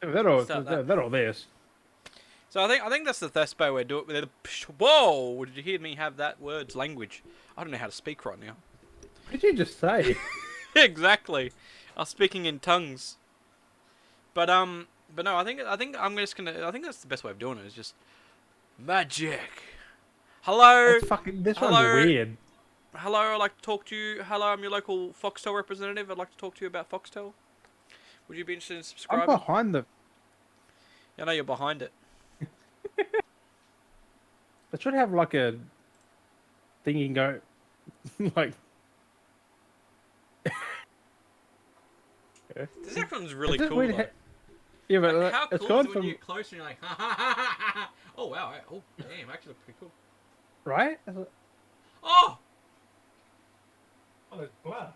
Start that. That all this. So I think that's the best way we do it. Whoa! Did you hear me have that word's language? I don't know how to speak right now. What did you just say? Exactly. I was speaking in tongues. But but no, I think I'm just gonna. I think that's the best way of doing it. Is just magic. Hello, This one's hello, weird. hello. I'd like to talk to you. Hello, I'm your local Foxtel representative. I'd like to talk to you about Foxtel. Would you be interested in I'm subscribing? behind the. I know you're behind it. It should have like a thing you can go, like. This actually It's really just cool weird. though. Yeah, but Like, how it's cool is gone it when you from get close and you're like, ha ha ha ha ha ha. Oh wow, oh damn, actually pretty cool. right. Oh, Oh, there's blood.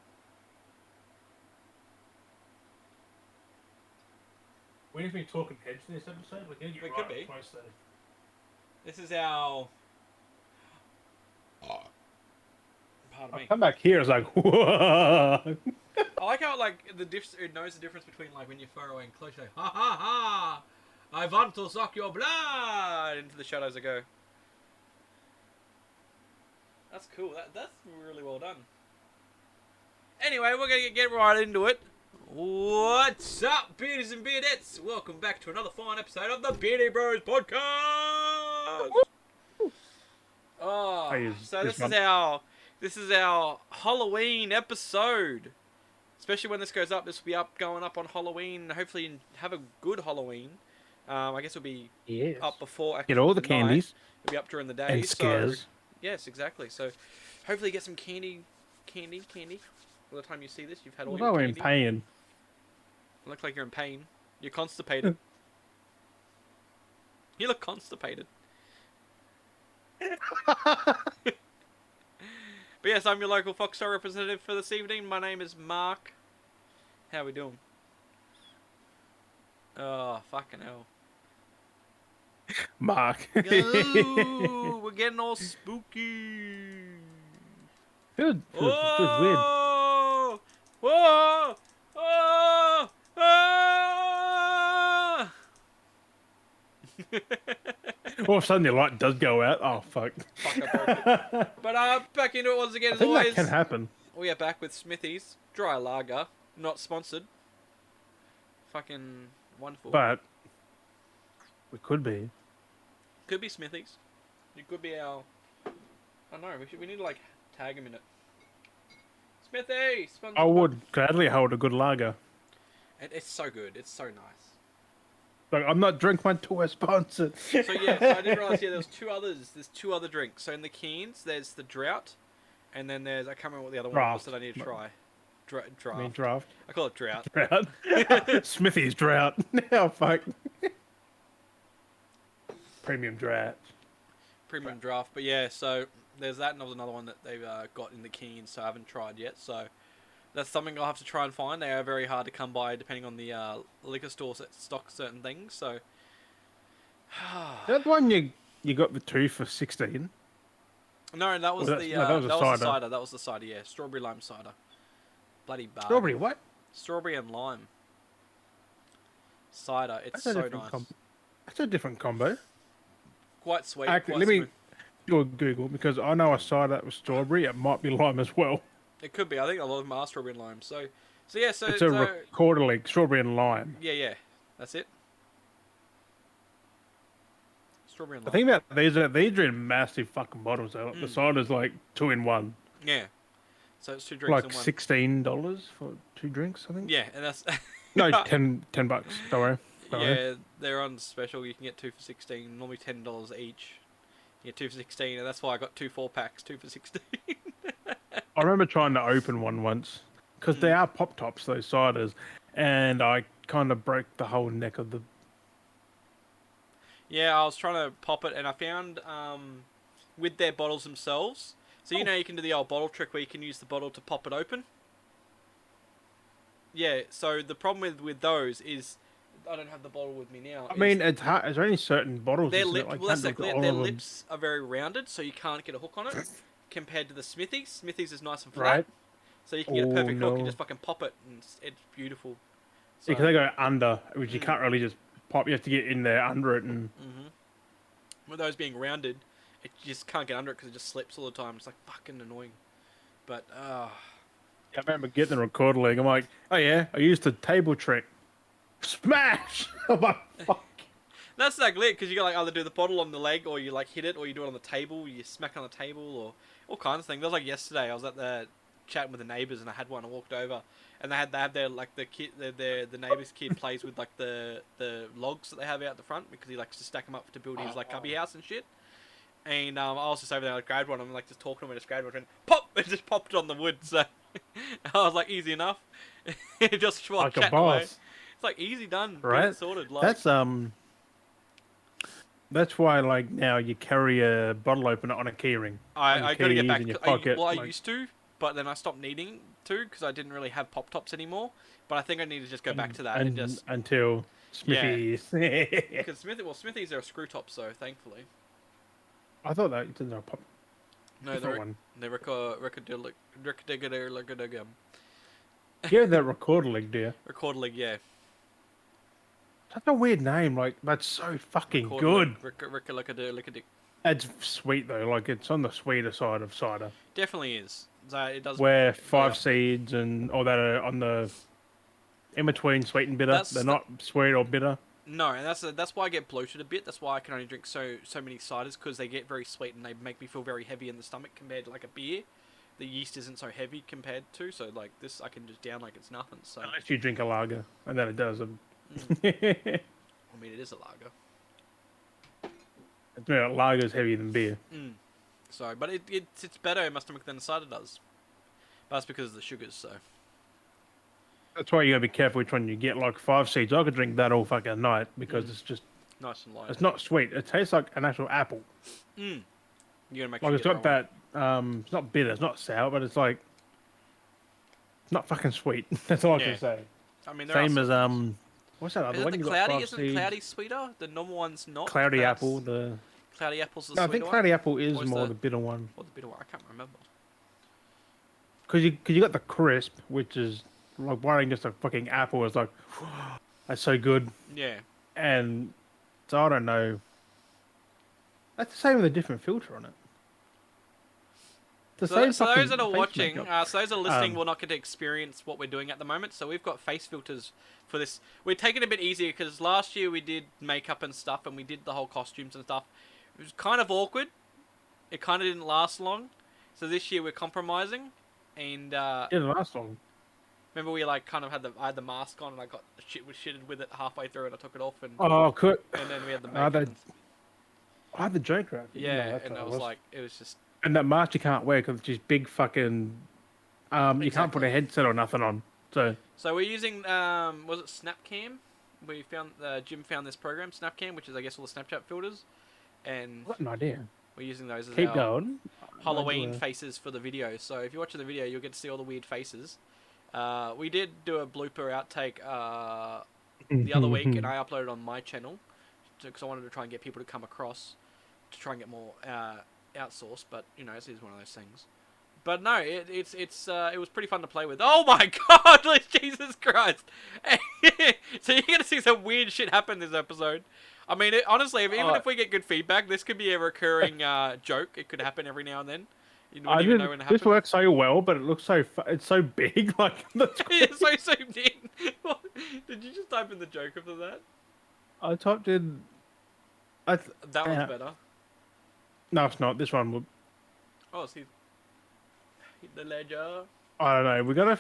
We need to be talking heads in this episode. We're gonna get we right could up be. close though. This is our. Pardon me. Come back here. It's like, whoa. I like how like it knows the difference between like when you're far away and close. You're like, ha ha ha! I want to suck your blood into the shadows. I go. That's cool. That's really well done. Anyway, we're gonna get right into it. What's up, beardies and beardettes? Welcome back to another fine episode of the Beardy Bros podcast. Oh, so this is our Halloween episode. Especially when this goes up, this will be going up on Halloween. Hopefully, have a good Halloween. I guess it'll be Yes. up before Get all the night. candies It'll be up during the day. and scares. So, yes, exactly. So, hopefully, get some candy. By the time you see this, you've had all Although your we're in candy. pain. You look like you're in pain. You're constipated. You look constipated. But yes, I'm your local Foxtel representative for this evening. My name is Mark. How we doing? Oh, fucking hell. Mark. Ooh, we're getting all spooky. Feels weird. Oh! Whoa! Oh! Ah! All of a sudden, your light does go out. Oh, fuck. Fuck, I broke it. But back into it once again I as think always. that can happen. We are back with Smithy's Dry Lager. Not sponsored. Fucking wonderful. But we could be. Could be Smithy's. It could be our. I don't know. We need to like tag him in it. Smithy, sponsor. I would gladly hold a good lager. It's so good. It's so nice. Like, I'm not drink one till we're sponsored. So yeah, so I didn't realize. Yeah, there's two others. There's two other drinks. So in the cans, there's the drought, and then there's I can't remember what the other one was that I need to try. Draft. I mean, draft. I call it drought. Drought. Smithy's drought. Now, fuck. Premium drought. Premium draft. But yeah, so there's that, and there was another one that they've got in the cans, so I haven't tried yet. So that's something I'll have to try and find. They are very hard to come by, depending on the liquor stores that stock certain things. So That one you got the two for 16. no, that was Well, the that was a that was the cider. cider. That was the cider. Yeah, strawberry lime cider. Bloody bar. Strawberry what? Strawberry and lime cider. It's That's a so different nice. That's a different combo. Quite sweet. Actually, Quite let me smooth. do a Google because I know a cider that was strawberry. It might be lime as well. It could be. I think a lot of them are strawberry and lime. So yeah. So It's a quarterly strawberry and lime. yeah. That's it. Strawberry and The lime. thing about these are in massive fucking bottles. Though. The cider's like 2 in 1. Yeah. So it's two drinks Like in one. $16 for 2 drinks, I think. Yeah, and that's No, 10 bucks. Don't worry. Don't worry. yeah. They're on special. You can get 2 for 16. Normally $10 each. You get 2 for 16, and that's why I got 2 4-packs, 2 for 16. I remember trying to open one once because they are pop tops, those ciders, and I kind of broke the whole neck of the. Yeah, I was trying to pop it, and I found with their bottles themselves. So you know you can do the old bottle trick where you can use the bottle to pop it open. Yeah. So the problem with those is I don't have the bottle with me now. I mean, it's hard. There's only certain bottles. Their isn't it? lip, Like, well, that's can't look exactly at it. all Their of them. lips are very rounded, so you can't get a hook on it. Compared to the Smithies, Smithies is nice and flat, Right. so you can get a perfect hook. You no. just fucking pop it, and it's beautiful. So, Because they go under, which you can't really just pop. You have to get in there under it, and with those being rounded, it you just can't get under it because it just slips all the time. It's like fucking annoying. But I remember getting the recorder leg. I'm like, oh yeah, I used the table trick. Smash! I'm like, fuck. that's exactly it, because you got like either do the bottle on the leg, or you like hit it, or you do it on the table. You smack on the table, or all kinds of things. That was like yesterday. I was at the chatting with the neighbors, and I had one. I walked over, and they have their like the kid, the neighbor's kid plays with like the logs that they have out the front because he likes to stack them up to build his like cubby house and shit. And I was just over there, I grabbed one. I'm like just talking to him, and just grabbed one, and pop! It just popped on the wood. So I was like, easy enough. Just while Like a chatting away. boss, It's like easy done, get right? it sorted. Like That's why like now you carry a bottle opener on a keyring. I got to get back. In your pocket. I like, used to, but then I stopped needing to because I didn't really have pop tops anymore. But I think I need to just go back to that and just until Smithies. because Smithies are screw tops, so thankfully. I thought that didn't pop. No, One. they're record Yeah, that recorder leg, dear. leg, yeah. That's a weird name. Like that's so fucking good. It's sweet though. Like it's on the sweeter side of cider. Definitely is. So it does. Where five seeds and all that are on the in between sweet and bitter. They're not sweet or bitter. No, and that's why I get bloated a bit. That's why I can only drink so many ciders, because they get very sweet and they make me feel very heavy in the stomach compared to like a beer. The yeast isn't so heavy compared to, so like this I can just down like it's nothing. So unless you drink a lager, and then it does. I mean, it is a lager. Lager's heavier than beer. So, but it's better in my stomach than the cider does. But that's because of the sugars. So that's why you gotta be careful which one you get. Like 5 seeds, I could drink that all fucking night because it's just nice and light. It's not sweet. It tastes like an actual apple. You gotta make like sure it's got that. It's not bitter. It's not sour, but it's like it's not fucking sweet. That's all I can say. I mean, same as what's that other is one? it the cloudy? Isn't cloudy sweeter? The normal one's not. Cloudy apple. The cloudy apple's the no, I sweeter think cloudy one? apple is more the bitter one. Or the bitter one? I can't remember. Because you got the crisp, which is like biting just a fucking apple. Is like that's so good. Yeah. And so I don't know. That's the same with a different filter on it. So those that are watching, so those that are listening will not get to experience what we're doing at the moment. So we've got face filters for this. We're taking it a bit easier because last year we did makeup and stuff, and we did the whole costumes and stuff. It was kind of awkward. It kind of didn't last long. So this year we're compromising, and it didn't last long. Remember we like kind of had I had the mask on, and I got was shitted with it halfway through, and I took it off, and and then we had the makeup. I had the Joker outfit. Yeah, and I was like, it was just. And that mask you can't wear because it's just big fucking. You can't put a headset or nothing on. So we're using was it Snapcam? We found Jim found this program Snapcam, which is I guess all the Snapchat filters, and what an idea. We're using those as Keep our going. Halloween faces for the video. So if you're watching the video, you'll get to see all the weird faces. We did do a blooper outtake the other week, and I uploaded it on my channel because I wanted to try and get people to come across to try and get more outsourced. But you know, this is one of those things. But no, it was pretty fun to play with. Oh my God, Jesus Christ! So you're gonna see some weird shit happen this episode. I mean, honestly, even if we get good feedback, this could be a recurring joke. It could happen every now and then. You don't even know when it happens. This works so well, but it looks so it's so big. Like it's so big. Did you just type in the joke after that? I typed in. That one's better. No, it's not. This one would. Oh, see. Hit the ledger. I don't know. We gotta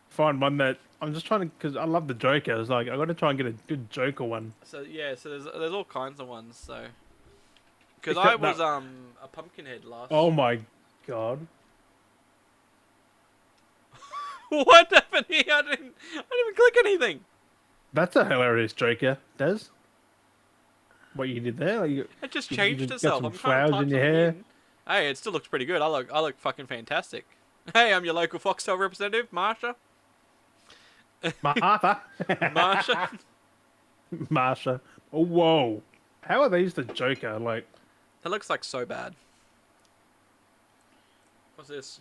find one that I'm just trying to, because I love the Joker. It's like I gotta try and get a good Joker one. So yeah, so there's all kinds of ones. So because I was a Pumpkinhead last. Oh my God! What happened here? I didn't even click anything. That's a hilarious Joker, Des. What you did there? Like it just changed itself. Got some flowers in your hair. Hey, it still looks pretty good. I look fucking fantastic. Hey, I'm your local Foxtel representative, Marsha. Marsha. Marsha. Oh, whoa. How are these the Joker? Like, that looks like so bad. What's this?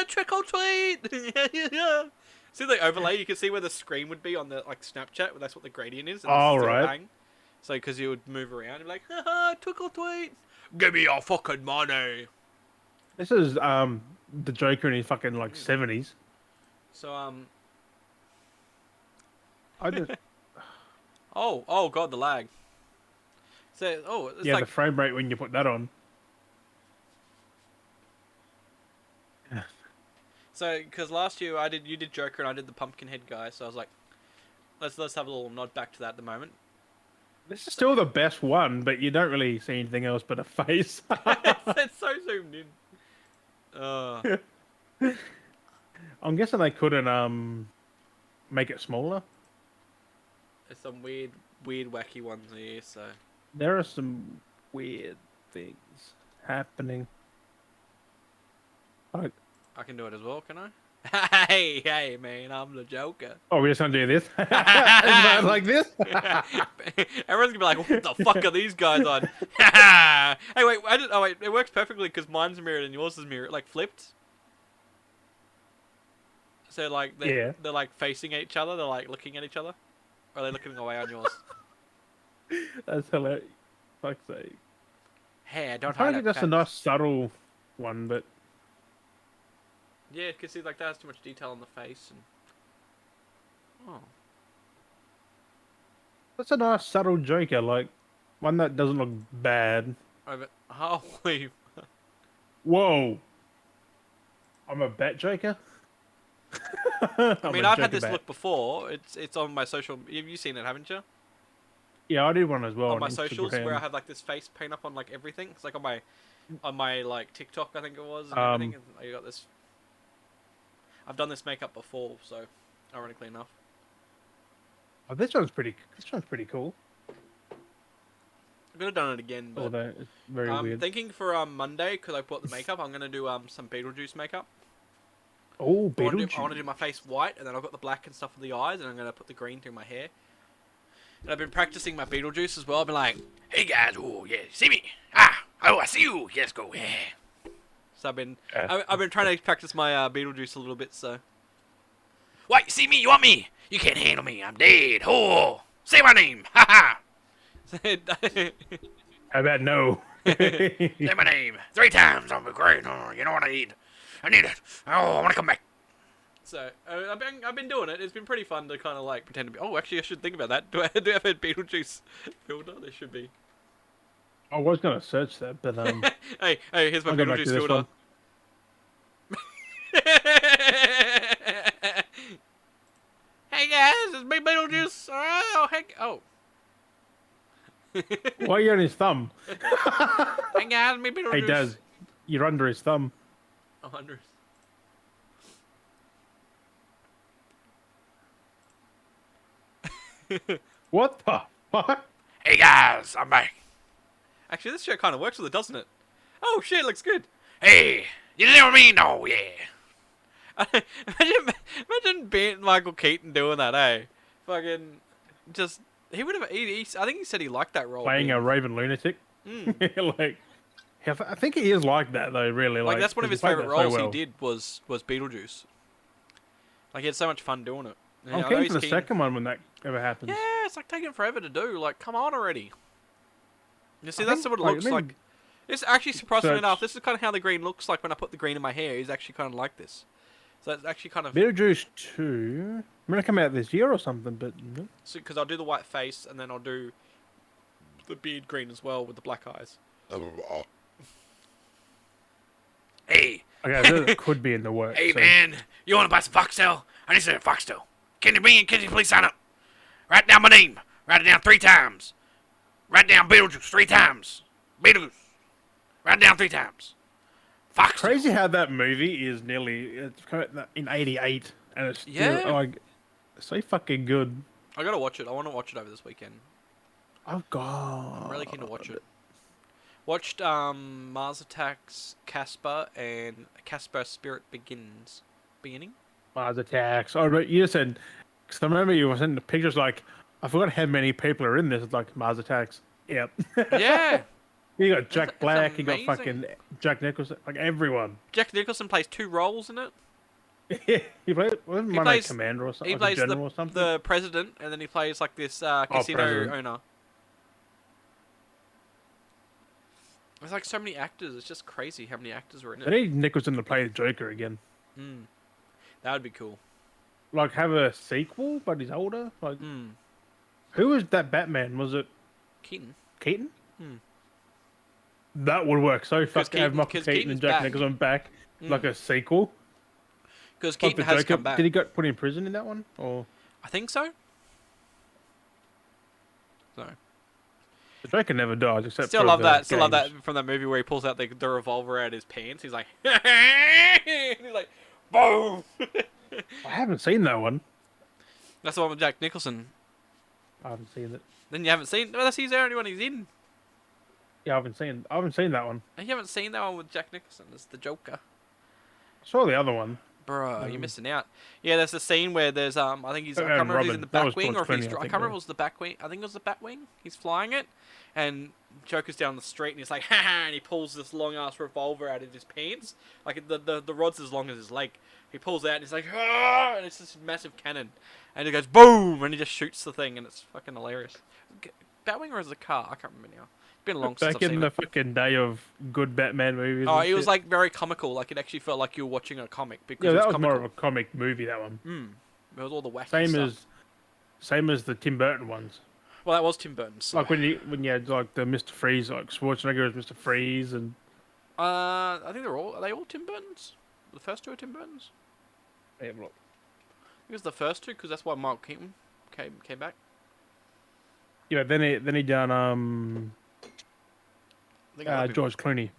Trick or treat! See the overlay? You can see where the screen would be on the like Snapchat, where that's what the gradient is. And Oh, still right. hang. So, because you would move around, and be like, haha, twinkle tweet. Give me your fucking money. This is the Joker in his fucking like 70s. So, I just oh god, the lag. So, it's yeah, like the frame rate when you put that on. so because last year you did Joker and I did the Pumpkinhead guy. So I was like, let's have a little nod back to that at the moment. This is still the best one, but you don't really see anything else but a face. It's so zoomed in. I'm guessing they couldn't make it smaller. There's some weird, wacky ones here. So There are some weird things happening. Like, I can do it as well, can I? Hey, man, I'm the Joker. oh, we're just gonna do this? Is that like this? Everyone's gonna be like, "What the fuck are these guys on?" Hey, wait, wait, it works perfectly because mine's mirrored and yours is mirrored, like flipped. So like they're like facing each other, they're like looking at each other, or are they looking away on yours? That's hilarious. Fuck's sake. Hey, I don't I have think that's a nice subtle one, but yeah, because see, like that has too much detail on the face and that's a nice subtle Joker, like one that doesn't look bad. holy. Whoa! I'm a bat Joker. I mean, I've had this look before. It's on my social. You've seen it, haven't you? Yeah, I did one as well On my Instagram. socials, where I have like this face paint up on like everything. It's like on my like TikTok, I think it was, and everything. And I got this. I've done this makeup before, so ironically enough. Oh, this one's pretty cool. I could have done it again, but Although it's very I'm weird. thinking for Monday because I bought the makeup. I'm gonna do some Beetlejuice makeup. Oh, I want Beetlejuice. to do my face white, and then I've got the black and stuff for the eyes, and I'm gonna put the green through my hair. And I've been practicing my Beetlejuice as well. I've been like, "Hey guys, oh yeah, see me? Oh I see you. Yes, go yeah." So I've been trying to practice my Beetlejuice a little bit. So, what? You see me? You want me? You can't handle me. I'm dead. Oh, say my name. Ha ha. How about no? Say my name 3 times. I'm great. Oh, you know what I need? I need it. Oh, I want to come back. So I've been doing it. It's been pretty fun to kind of like pretend to be. Oh, actually, I should think about that. Do I have a Beetlejuice filter? There should be. I was gonna search that, but hey, here's my I'll go back Beetlejuice to this filter. one. Hey guys, it's me Beetlejuice. Oh, heck. Oh. Why are you on his thumb? Hey guys, me Beetlejuice. He does. You're under his thumb. 100. What the fuck? Hey guys, I'm back. Actually, this shirt kind of works with it, doesn't it? Oh shit, looks good. Hey, you know what I mean? Oh yeah. imagine being Michael Keaton doing that, eh? Fucking, just he would have. I think he said he liked that role. Playing a raven lunatic. Like, I think he is like that though. Really, like that's one of his favorite roles he did was Beetlejuice. Like he had so much fun doing it. I'm keen for the second one when that ever happens. Yeah, it's like taking forever to do. Like, come on already. You see, that's what it looks like. It's actually surprisingly enough. This is kind of how the green looks like when I put the green in my hair. It's actually kind of like this. So it's actually kind of. Beetlejuice 2. I'm gonna come out this year or something, but. So, because I'll do the white face and then I'll do the beard green as well with the black eyes. Hey. Okay, that could be in the works. Hey man, you want to buy some Foxtel? I need some Foxtel. Can you please sign up? Write down my name. Write it down 3 times. Write down Beetlejuice 3 times. Beetlejuice. Write it down 3 times. Foxtel. Crazy how that movie is it's come out in '88 and it's still like so fucking good. I gotta watch it. I want to watch it over this weekend. Oh god, I'm really keen to watch it. Watched Mars Attacks, Casper, and Casper Spirit Beginning. Mars Attacks. Oh, but you just said, because I remember you were sending the pictures like, I forgot how many people are in this. It's like Mars Attacks. Yep. Yeah. You got Jack Black, you got amazing. fucking Jack Nicholson, like everyone. Jack Nicholson plays 2 roles in it. Yeah, he played. Wasn't He my name plays. Commander or He something, like a plays general or something? the president, and then he plays like this Oh, casino president. owner. There's like so many actors. It's just crazy how many actors were in They it. need Nicholson to play the Joker again. Mm, that would be cool. Like have a sequel, but he's older. Like Mm, who was that Batman? Was it Keaton. Keaton? Hmm. That would work so fucking. Have Michael Because Keaton Keaton's and Jack back. Nicholson back, like Mm. a sequel. Because Like Keaton the has Joker. come back. Did he get put in prison in that one? Or I think so. So the Joker never dies except still for love the that. Still love games. that from that movie where he pulls out the revolver out of his pants. He's like, and he's like, boom. I haven't seen that one. That's the one with Jack Nicholson. I haven't seen it. Then you haven't seen. Well, that's the only one he's in. Yeah, I haven't seen that one. You haven't seen that one with Jack Nicholson. It's the Joker. I saw the other one. Bro, you're missing out. Yeah, there's a scene where there's I think he's I can't And remember if he's in Robin. the That was Batwing George or if he's Clooney, I I think, can't remember if yeah. it was the Batwing. I think it was the Batwing. He's flying it, and Joker's down the street and he's like, ha ha, and he pulls this long ass revolver out of his pants, like the rod's as long as his leg. He pulls out and he's like, ah, and it's this massive cannon, and it goes boom, and he just shoots the thing, and it's fucking hilarious. Batwing or is it a car? I can't remember now. It's been long since Back I've in seen the it. fucking day of good Batman movies. Oh, and it was shit. like very comical. Like it actually felt like you were watching a comic because Yeah, it was that was comical. more of a comic movie. That one. It was all the wacky Same stuff. same as the Tim Burton ones. Well, that was Tim Burton. So. Like when you had like the Mr. Freeze, like Schwarzenegger as Mr. Freeze, and I think are they all Tim Burtons? The first two are Tim Burtons. yeah, look. I think it was the first two because that's why Michael Keaton came back. Yeah, then he done I think other people- George Clooney.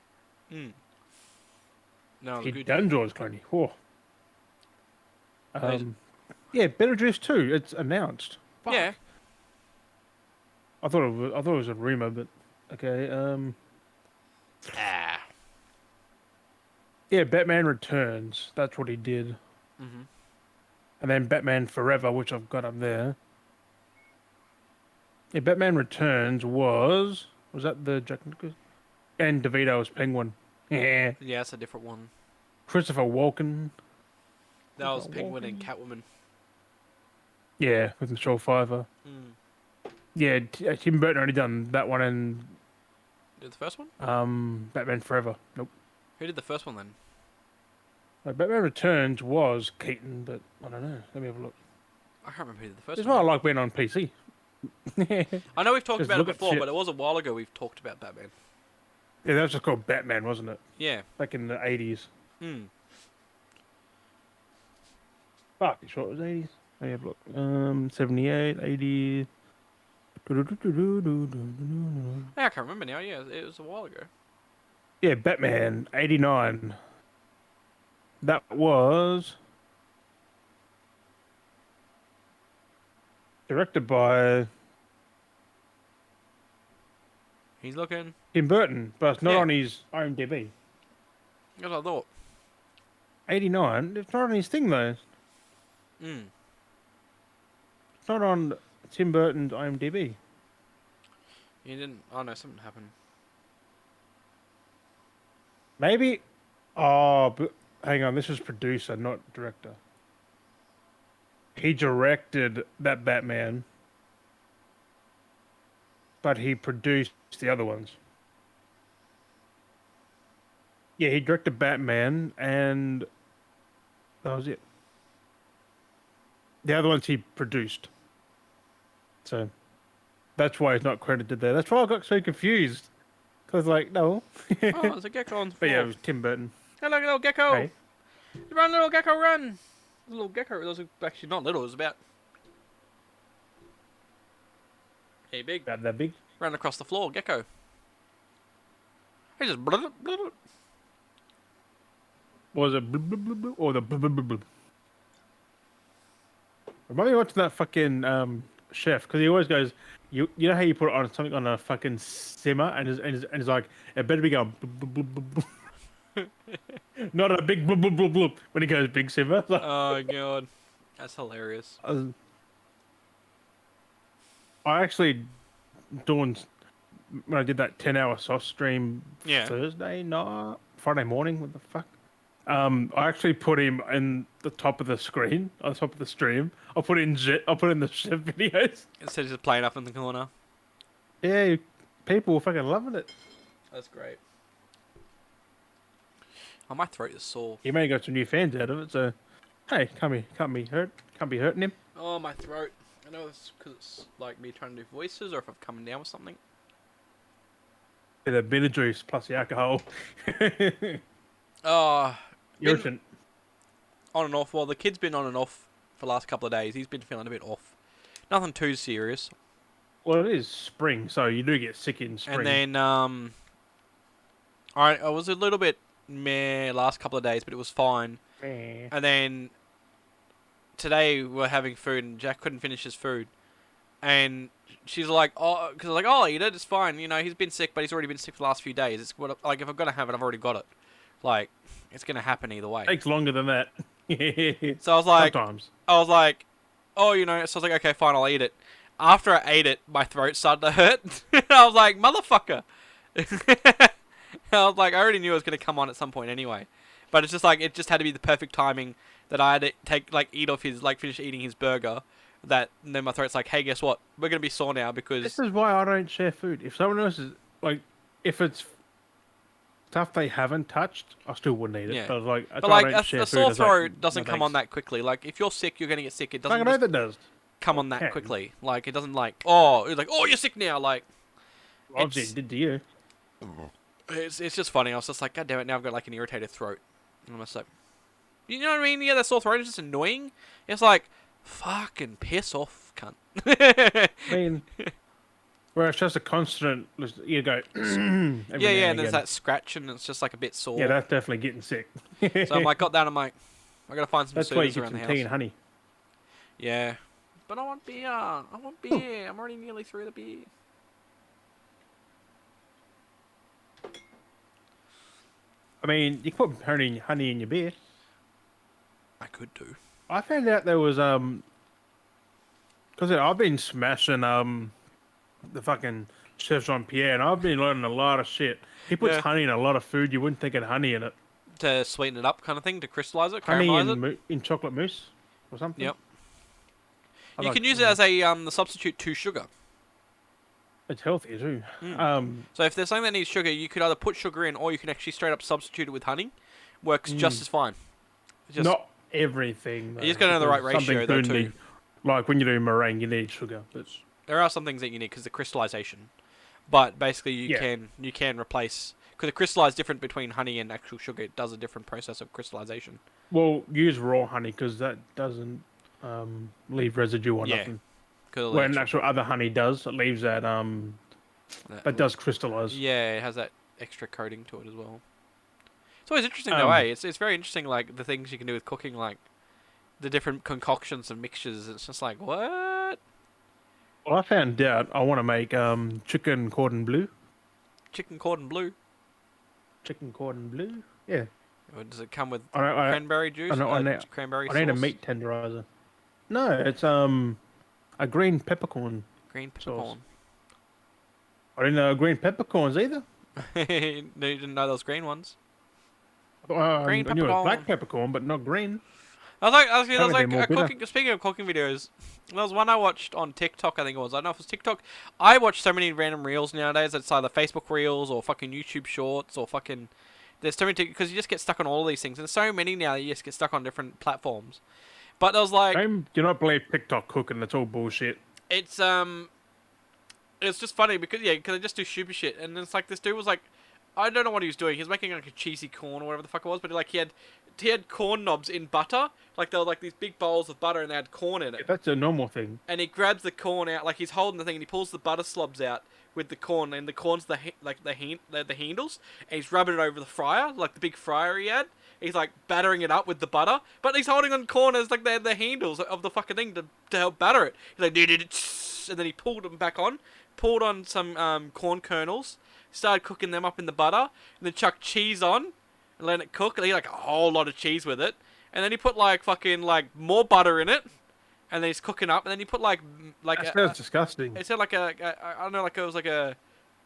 No, He good. done George Clooney. Whoa. Amazing. Yeah, Beetlejuice 2. It's announced. Fuck. Yeah. I thought it was a rumor, but okay. Ah. Yeah, Batman Returns. That's what he did. Mm-hmm. And then Batman Forever, which I've got up there. Yeah, Batman Returns was that the Jack Nicholson? And DeVito as Penguin. Yeah. Yeah, that's a different one. Christopher Walken. That was Penguin and Catwoman. Yeah, with Michelle Pfeiffer. Yeah, Tim Burton already done that one and Did the first one? Batman Forever. Nope. Who did the first one then? Batman Returns was Keaton, but I don't know. Let me have a look. I can't remember who did the first It's one. why I like being on PC. I know we've talked Just about it look at before, shit. but it was a while ago we've talked about Batman. Yeah, that was just called Batman, wasn't it? Yeah. Back in the 80s. Fuck, you sure it was 80s? Let me have a look. 78, 80. Yeah, I can't remember now. Yeah, it was a while ago. Yeah, Batman, 89. That was directed by He's looking. Tim Burton, but it's not Yeah. on his IMDb. That's what I thought. 89? It's not on his thing, though. It's not on Tim Burton's IMDb. You didn't. Oh no, something happened. Maybe. Oh, but hang on. This is producer, not director. He directed that Batman, but he produced the other ones. Yeah, he directed Batman, and that was it. The other ones he produced. So that's why he's not credited there. That's why I got so confused. Because, like, no. Oh, there's a gecko on the But floor. yeah, it was Tim Burton. Hello, little gecko. Hey. Run, little gecko, run. Little gecko. Those are actually not little. It was about. Hey, big. About that big. Ran across the floor, gecko. He just. Blub, blub, blub. Was it blub, blub, blub, blub, or the blub, blub, blub, blub? Remind me of watching that fucking chef, because he always goes, you know how you put it on something on a fucking simmer, and it's like, it better be going blub, blub, blub, blub, blub. Not a big blub, blub, blub, blub, when he goes big simmer. Oh god, that's hilarious. I actually doing when I did that 10-hour sauce stream Yeah. Thursday night, Friday morning. What the fuck? I actually put him in the top of the screen, on top of the stream. I'll put in the chef videos. Instead of just playing up in the corner. Yeah, people were fucking loving it. That's great. Oh, my throat is sore. He may have got some new fans out of it, so hey, can't be hurting him. Oh, my throat. I know it's because it's like me trying to do voices, or if I'm coming down with something. With a bit of juice plus the alcohol. Oh, Irritant. on and off. Well, the kid's been on and off for the last couple of days. He's been feeling a bit off. Nothing too serious. Well, it is spring, so you do get sick in spring. And then, I was a little bit meh last couple of days, but it was fine. And then today we're having food, and Jack couldn't finish his food, and she's like, "Oh," because I was like, "Oh, I'll eat it. It's fine. You know, he's been sick, but he's already been sick for the last few days. It's what like if I'm gonna have it, I've already got it. Like, it's gonna happen either way." Takes longer than that. So I was like, sometimes. "Oh, you know." So I was like, "Okay, fine, I'll eat it." After I ate it, my throat started to hurt. I was like, "Motherfucker!" I was like, I already knew it was gonna come on at some point anyway, but it's just like it just had to be the perfect timing that I had to finish eating his burger. That and then my throat's like, "Hey, guess what? We're gonna be sore now because." This is why I don't share food. If someone else is like, if it's stuff they haven't touched, I still wouldn't eat it. Yeah. But like, A sore throat doesn't come on that quickly. Like if you're sick, you're gonna get sick. It doesn't I know that does. come on that quickly. Like it doesn't oh you're sick now. Like Obviously, it did to you. it's just funny. I was just like, God damn it! Now I've got like an irritated throat. And I'm just like, you know what I mean? Yeah, that sore throat is just annoying. It's like, fucking piss off, cunt. I mean, where it's just a constant, you go. And there's that scratch, and it's just like a bit sore. Yeah, that's definitely getting sick. So I'm like, got that. I'm like, I gotta find some That's why you sodas get around the some house. tea and honey. Yeah, but I want beer. I'm already nearly through the beer. I mean, you can put honey in your beer. I could do. I found out there was because I've been smashing the fucking Chef Jean Pierre, and I've been learning a lot of shit. He puts honey in a lot of food. You wouldn't think it had honey in it. To sweeten it up, kind of thing, to crystallize it, Honey caramelize it. in chocolate mousse or something. Yep. You can use it as a the substitute to sugar. It's healthy too. So if there's something that needs sugar, you could either put sugar in, or you can actually straight up substitute it with honey. Works just as fine. Not everything. You just got to know the right ratio though too. Like when you do meringue, you need sugar. But there are some things that you need because the crystallization. But basically, you can replace because the crystallize different between honey and actual sugar. It does a different process of crystallization. Well, use raw honey because that doesn't leave residue or nothing. When actual other honey does, it leaves that that does crystallize. Yeah, it has that extra coating to it as well. It's always interesting though, eh? It's very interesting, like the things you can do with cooking, like the different concoctions and mixtures. It's just like what? Well, I found out I want to make chicken cordon bleu. Chicken cordon bleu. Chicken cordon bleu. Yeah. Does it come with cranberry juice? Cranberry sauce? I need a meat tenderizer. No, it's a green peppercorn. Green peppercorn. I didn't know green peppercorns either. You didn't know those green ones. Green peppercorn. I knew it was black peppercorn, but not green. I was like, speaking of cooking videos, there was one I watched on TikTok, I think it was. I don't know if it was TikTok. I watch so many random reels nowadays. It's either Facebook reels or fucking YouTube shorts or fucking... There's so many... Because you just get stuck on all of these things. And there's so many now that you just get stuck on different platforms. But there was like... Do not believe TikTok cooking. That's all bullshit. It's just funny because they just do stupid shit. And it's like this dude was like... I don't know what he was doing. He was making like a cheesy corn or whatever the fuck it was. But like he had corn knobs in butter. Like they were like these big bowls of butter and they had corn in it. Yeah, that's a normal thing. And he grabs the corn out, like he's holding the thing, and he pulls the butter slobs out with the corn, and the corn's the handles, and he's rubbing it over the fryer, like the big fryer he had. He's like battering it up with the butter, but he's holding on corn as like the handles of the fucking thing to help batter it. He's like, and then he pulled them back on, pulled on some corn kernels, started cooking them up in the butter, and then chucked cheese on, and let it cook, and he had like a whole lot of cheese with it. And then he put like fucking like more butter in it, and then he's cooking up. And then he put like that sounds disgusting. It said like I don't know, like it was like a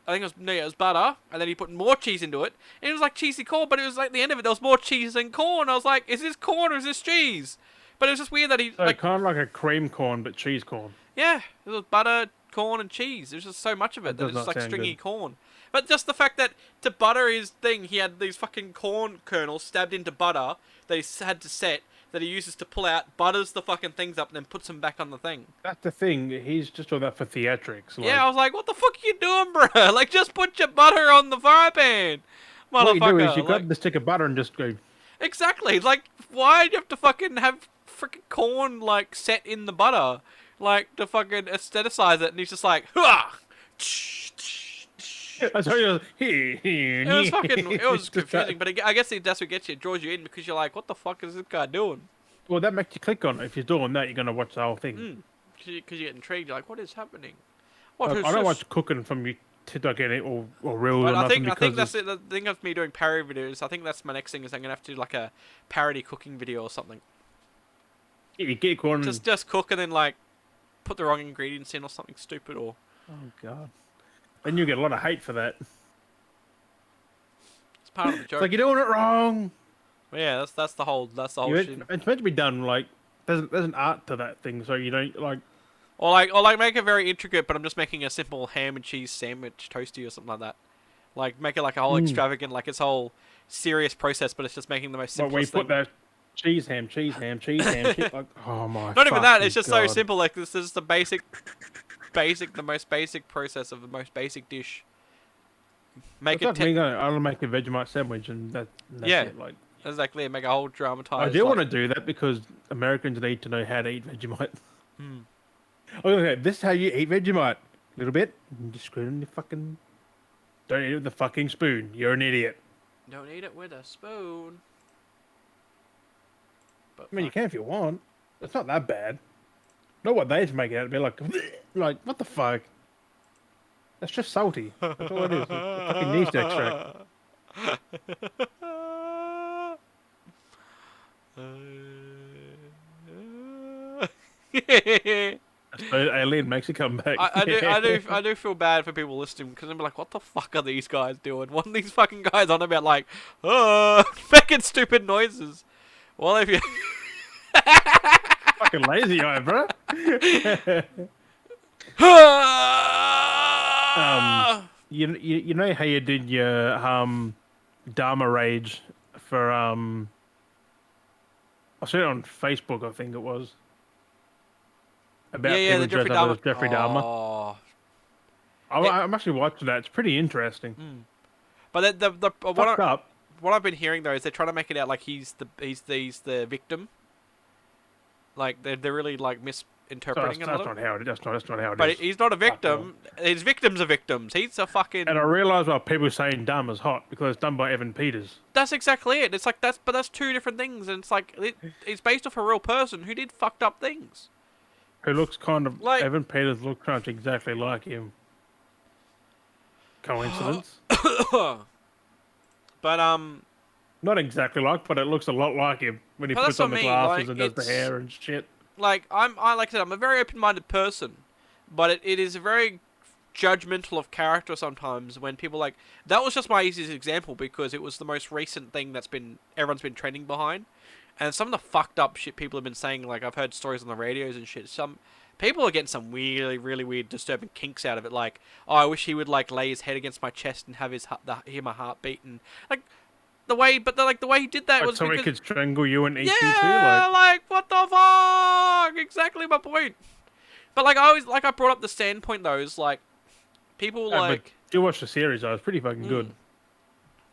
I think it was, no, it was butter, and then he put more cheese into it, and it was like cheesy corn, but it was like the end of it, there was more cheese than corn. I was like, is this corn or is this cheese? But it was just weird that he, So like, kind of like a cream corn, but cheese corn. yeah, it was butter, corn, and cheese. There was just so much of it That that does it's just not like sound stringy good. corn. But just the fact that to butter his thing, he had these fucking corn kernels stabbed into butter that he had to set, that he uses to pull out, butters the fucking things up, and then puts them back on the thing. That's the thing. He's just doing that for theatrics. Like, Yeah, I was like, what the fuck are you doing, bruh? Like, just put your butter on the fry pan, motherfucker. what you do is you like, grab the stick of butter and just go. exactly. Like, why do you have to fucking have freaking corn, like, set in the butter? Like, to fucking aestheticize it, and he's just like, hua! I told you. It was fucking, it was confusing, but I guess that's what gets you. It draws you in because you're like, what the fuck is this guy doing? Well, that makes you click on it. If you're doing that, you're gonna watch the whole thing. Because you get intrigued. You're like, what is happening? I What is don't this? watch cooking from you to like any or reels But or I nothing think because that's it. The thing of me doing parody videos. I think that's my next thing is I'm gonna have to do like a parody cooking video or something. you get corn. Just cook and then like put the wrong ingredients in or something stupid or. Oh god. Then you get a lot of hate for that. It's part of the It's joke. like you're doing it wrong. Yeah, that's the whole You- shit. it's meant to be done like there's an art to that thing, so you don't like. Or like make it very intricate, but I'm just making a simple ham and cheese sandwich toasty or something like that. Like make it like a whole extravagant, like it's whole serious process, but it's just making the most But when you simplest put thing. that cheese ham, like, oh my. Not even that. It's fucking just so God. simple. Like this is the the most basic process of the most basic dish. Make It's it like me going, I'll make a Vegemite sandwich and that's Yeah. it. Like, exactly. Make a whole dramatized. I do like, want to do that because Americans need to know how to eat Vegemite. Hmm. Okay, this is how you eat Vegemite. A little bit, and just screw it in the fucking. Don't eat it with the fucking spoon. You're an idiot. Don't eat it with a spoon. But I mean, you can if you want. It's not that bad. Not what they make it out to be like what the fuck? That's just salty. That's all it is. It's fucking yeast extract. So Alien makes a comeback. I do feel bad for people listening because I'm like, what the fuck are these guys doing? What are these fucking guys on about? Like, making stupid noises. Well, if you Fucking lazy eye, bro. You know how you did your Dharma rage for I saw it on Facebook, I think it was. About yeah, the people Jeffrey dressed up Dahmer. as Jeffrey Dahmer. Oh. I'm actually watching that. It's pretty interesting. But Fucked up. what I've been hearing though is they're trying to make it out like he's the victim. Like they're really like misinterpreting it. That's not how it is. That's not how it But is. he's not a victim. His victims are victims. He's a fucking. And I realise why people are saying Dharma's hot because it's done by Evan Peters. That's exactly it. It's like that's two different things, and it's like it's based off a real person who did fucked up things. Who looks kind of Like- Evan Peters looks kind of exactly like him. Coincidence? But Not exactly like, but it looks a lot like him when he But puts that's on what the I mean, glasses like, and does the it's- hair and shit. like like I said, I'm a very open-minded person, but it is very judgmental of character sometimes when people like that was just my easiest example because it was the most recent thing that's been everyone's been trending behind, and some of the fucked up shit people have been saying, like I've heard stories on the radios and shit. Some people are getting some really really weird disturbing kinks out of it, like, oh, I wish he would like lay his head against my chest and have hear my heart beat, and like the way he did that Like was so he because could strangle you and eat you too. yeah, like what the fuck? Exactly my point. But like I brought up the standpoint though, is like people But like, you watch the series, though. It's pretty fucking good.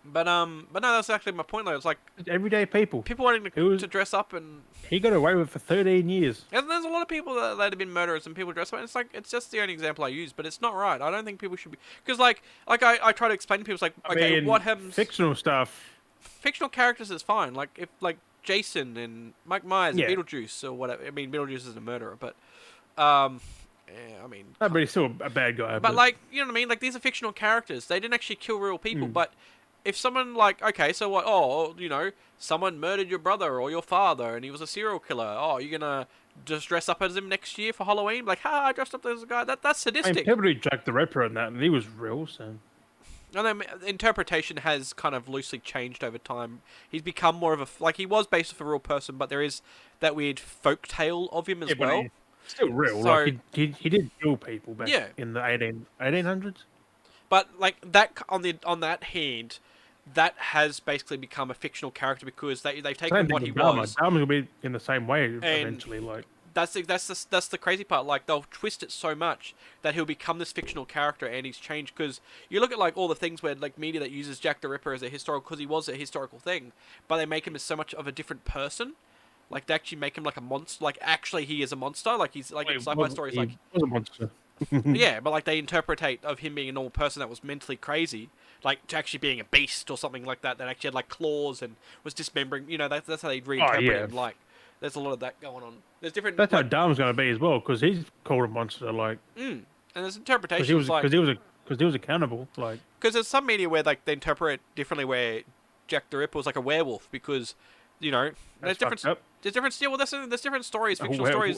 but no, that's actually my point though. It's like Everyday people. people wanting It was- to dress up, and He got away with it for 13 years. there's a lot of people that have been murderers and people dress up. And it's like it's just the only example I use, but it's not right. I don't think people should be because like I try to explain to people, it's like okay, I mean, what happens? Fictional stuff. Fictional characters is fine. Like if like Jason and Mike Myers Yeah. and Beetlejuice or whatever. I mean, Beetlejuice is a murderer, but yeah, I mean, No, but he's still a bad guy. but like you know what I mean. Like these are fictional characters. They didn't actually kill real people. But if someone like okay, so what? Oh, you know, someone murdered your brother or your father, and he was a serial killer. Oh, you're gonna just dress up as him next year for Halloween. Like, I dressed up as a guy. That's I mean, sadistic. people did Jack the Ripper and that, and he was real, so... And then interpretation has kind of loosely changed over time. He's become more of a he was based off a real person, but there is that weird folk tale of him as well. Still real. So, like he did kill people back in the 1800s. But like that on that hand, that has basically become a fictional character because they've taken what he was. Dharma will be in the same way eventually. Like that's the crazy part. Like they'll twist it so much that he'll become this fictional character, and he's changed. Because you look at like all the things where like media that uses Jack the Ripper as a historical, because he was a historical thing, but they make him as so much of a different person. Like they actually make him like a monster. Like actually, he is a monster. Like he's like in sci-fi stories. Like he was a monster. Yeah, but like they interpretate of him being a normal person that was mentally crazy, like to actually being a beast or something like that. That actually had like claws and was dismembering. You know, that's how they reinterpret him. Like. There's a lot of that going on. There's different. That's how Dharma's going to be as well, because he's called a monster. Like, and there's interpretations because he was accountable. Like, because there's some media where like they interpret differently, where Jack the Ripper was like a werewolf because, you know, there's different. There's different. Well, there's different stories, fictional stories.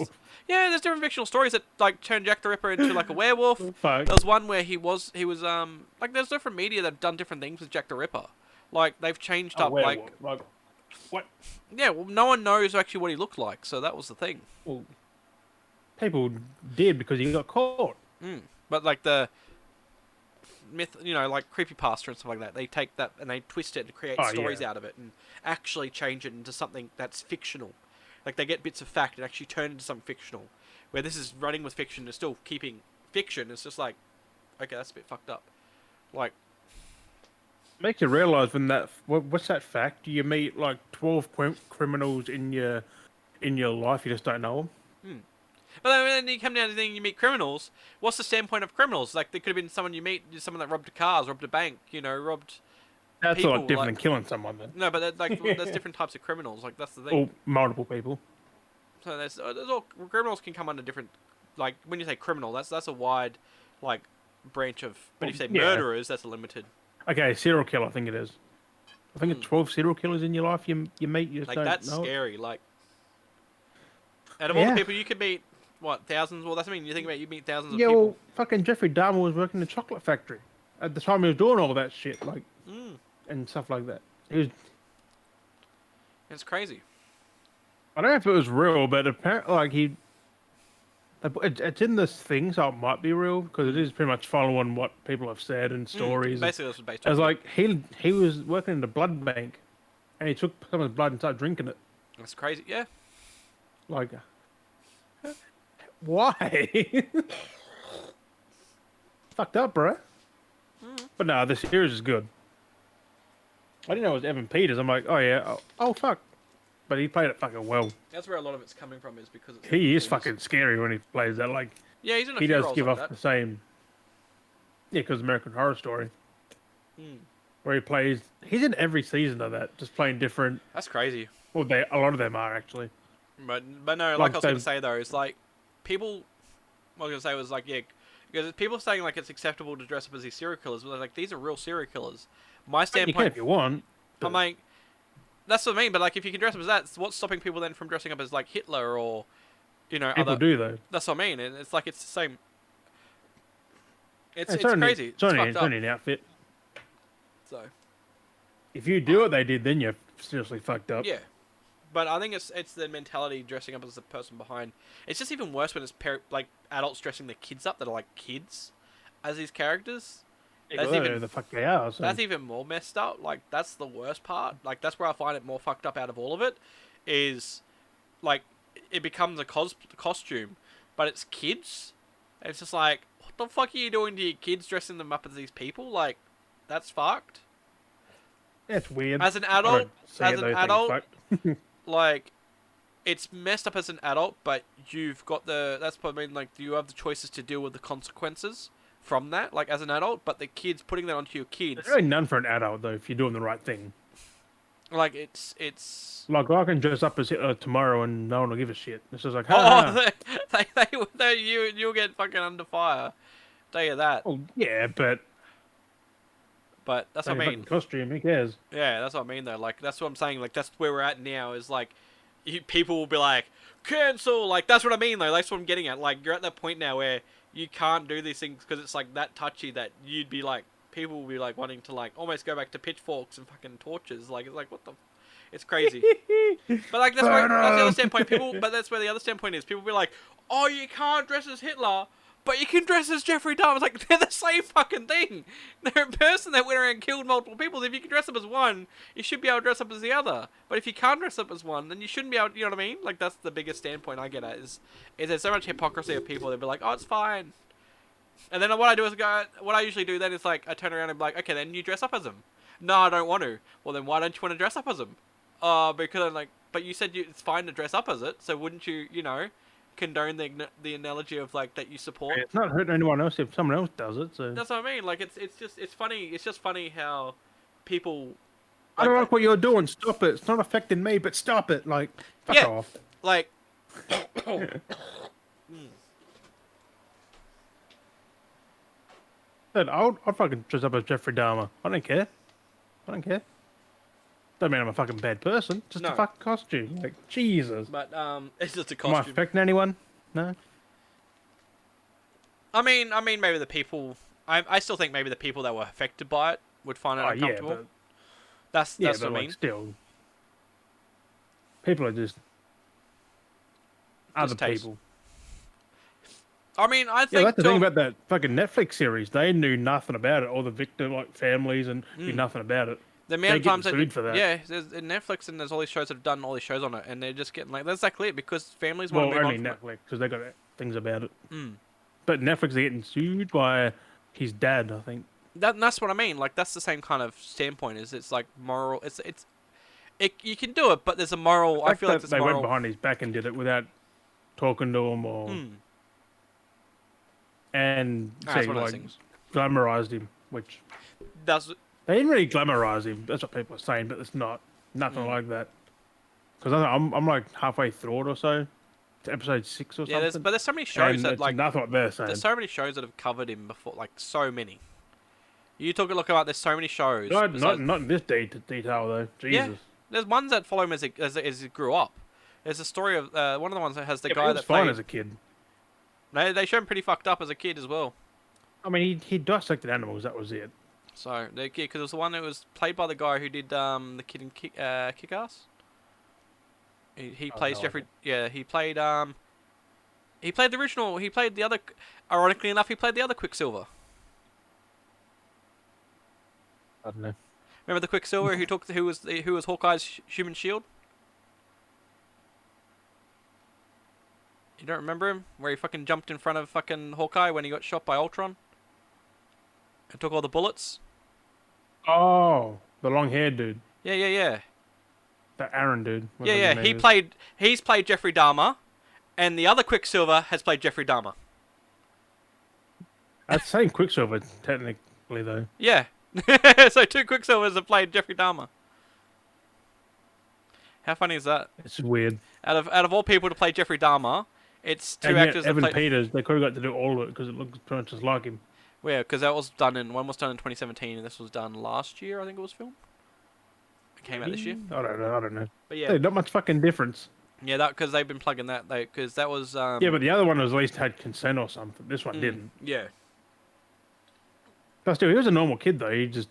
Yeah, there's different fictional stories that like turn Jack the Ripper into like a werewolf. There was one where he was like there's different media that have done different things with Jack the Ripper. Like they've changed up werewolf. like. What? Yeah, well, no one knows actually what he looked like, so that was the thing. Well, people did because he got caught. But like the myth, you know, like creepypasta and stuff like that, they take that and they twist it and create stories out of it and actually change it into something that's fictional. Like they get bits of fact and actually turn it into something fictional. Where this is running with fiction and still keeping fiction. It's just like, okay, that's a bit fucked up. Like. Makes you realise when what's that fact? You meet like 12 criminals in your life, you just don't know them. But then you come down to the thing, you meet criminals. What's the standpoint of criminals? Like there could have been someone you meet, someone that robbed cars, robbed a bank, you know, robbed. That's people, a lot different like, than killing someone. Then. No, but there's different types of criminals. Like that's the thing. Or multiple people. So there's all criminals can come under different. Like when you say criminal, that's a wide, like, branch of. But if you say murderers, that's a limited. Okay, serial killer, I think it is. I think it's 12 serial killers in your life you meet. You just don't that's know scary. Like, out of all the people you could meet, what, thousands? Well, that's what I mean. You think about you meet thousands of people. Yeah, well, fucking Jeffrey Dahmer was working in a chocolate factory at the time he was doing all that shit, like, and stuff like that. He was. It's crazy. I don't know if it was real, but apparently, like it's in this thing, so it might be real because it is pretty much following what people have said and stories. Basically, that's what based on. It's like he was working in the blood bank, and he took someone's blood and started drinking it. That's crazy. Yeah. Like, why? Fucked up, bro. But no, the series is good. I didn't know it was Evan Peters. I'm like, oh yeah, oh fuck. But he played it fucking well. That's where a lot of it's coming from, is because it's he is fucking scary when he plays that. Like, yeah, he's in a he few does roles give like off that. the same. Yeah, because American Horror Story, where he plays, he's in every season of that, just playing different. That's crazy. Well, a lot of them are actually. But no, like I was gonna say though, it's like people. What I was gonna say was like, yeah, because people saying like it's acceptable to dress up as these serial killers, but like these are real serial killers. My standpoint. You can if you want. I'm like. That's what I mean, but like if you can dress up as that, what's stopping people then from dressing up as like Hitler or, you know, people do though. That's what I mean, and it's like it's the same. It's only, crazy. It's only an outfit. So. If you do what they did, then you're seriously fucked up. Yeah, but I think it's the mentality dressing up as the person behind. It's just even worse when it's like adults dressing their kids up that are like kids as these characters. That's even the fuck they are. So. That's even more messed up. Like that's the worst part. Like that's where I find it more fucked up out of all of it. Is like it becomes a costume, but it's kids. And it's just like, what the fuck are you doing to your kids, dressing them up as these people? Like, that's fucked. That's weird. As an adult, like, it's messed up as an adult, but you've got that's what I mean. Like, you have the choices to deal with the consequences from that, like as an adult, but the kids putting that onto your kids. There's really none for an adult though if you're doing the right thing. Like it's like I can dress up as Hitler tomorrow and no one will give a shit. It's just like you'll get fucking under fire. Tell you that. Oh yeah, but that's what I mean. Costume, who cares? Yeah, that's what I mean though. Like that's what I'm saying. Like that's where we're at now. Is like people will be like, cancel. Like, that's what I mean, though. That's what I'm getting at. Like, you're at that point now where you can't do these things because it's, like, that touchy that you'd be, like, people will be, like, wanting to, like, almost go back to pitchforks and fucking torches. Like, it's like, what the... It's crazy. But, like, that's the other standpoint. But that's where the other standpoint is. People be like, oh, you can't dress as Hitler, but you can dress as Jeffrey Dahmer. It's like, they're the same fucking thing. They're a person that went around and killed multiple people. If you can dress up as one, you should be able to dress up as the other. But if you can't dress up as one, then you shouldn't be able to, you know what I mean? Like, that's the biggest standpoint I get at, is there's so much hypocrisy of people that be like, oh, it's fine. And then what I usually do then is, like, I turn around and be like, okay, then you dress up as them. No, I don't want to. Well, then why don't you want to dress up as them? Because I'm like, but you said it's fine to dress up as it, so wouldn't you, you know, condone the analogy of, like, that you support? It's not hurting anyone else if someone else does it. So that's what I mean. Like, it's funny. It's just funny how people. I don't like what you're doing. Stop it. It's not affecting me, but stop it. Like, fuck off. Like. I'll fucking dress up as Jeffrey Dahmer. I don't care. I don't care. Don't mean I'm a fucking bad person. Just a fucking costume. Like, Jesus. But it's just a Am I costume. affecting anyone? No. I mean, maybe the people. I still think maybe the people that were affected by it would find it uncomfortable. Yeah, but, that's what I like, mean. Still, people are just other taste. people. I mean, I think. Yeah, that's the thing about that fucking Netflix series. They knew nothing about it. All the victim families and knew nothing about it. The amount of times sued for that. Yeah, there's Netflix and there's all these shows that have done all these shows on it, and they're just getting, like, that's exactly it, because families want to move on from Netflix, because they got things about it. Mm. But Netflix are getting sued by his dad, I think. That's what I mean. Like, that's the same kind of standpoint. Is it's like moral. You can do it, but there's a moral. I feel like there's they moral. went behind his back and did it without talking to him or and say, like, glamorized him, which they didn't really glamorize him. That's what people are saying, but it's nothing like that. Because I'm like halfway through it or so, to episode 6 or something. But there's so many shows that, like, nothing what they're saying. There's so many shows that have covered him before, like, so many. You look about. There's so many shows. Not in this detail though. Jesus. Yeah, there's ones that follow him as he grew up. There's a story of one of the ones that has the guy that fine played as a kid. No, they show him pretty fucked up as a kid as well. I mean, he dissected animals. That was it. So because it was the one that was played by the guy who did the kid in Kick-Ass. He plays Jeffrey. Yeah, he played the original. He played the other. Ironically enough, he played the other Quicksilver. I don't know. Remember the Quicksilver who was Hawkeye's human shield? You don't remember him? Where he fucking jumped in front of fucking Hawkeye when he got shot by Ultron? And took all the bullets? Oh, the long-haired dude. Yeah. The Aaron dude. Yeah. He's played Jeffrey Dahmer, and the other Quicksilver has played Jeffrey Dahmer. That's the same Quicksilver, technically, though. Yeah. So 2 Quicksilvers have played Jeffrey Dahmer. How funny is that? It's weird. Out of all people to play Jeffrey Dahmer, it's 2 actors that Evan played... Peters, they could have got to do all of it because it looks pretty much just like him. Well, yeah, because one was done in 2017 and this was done last year, I think it was filmed. It came out this year. I don't know. But yeah. Hey, not much fucking difference. Yeah, because they've been plugging that, because that was... Yeah, but the other one was at least had consent or something. This one didn't. Yeah. But still, he was a normal kid though. He just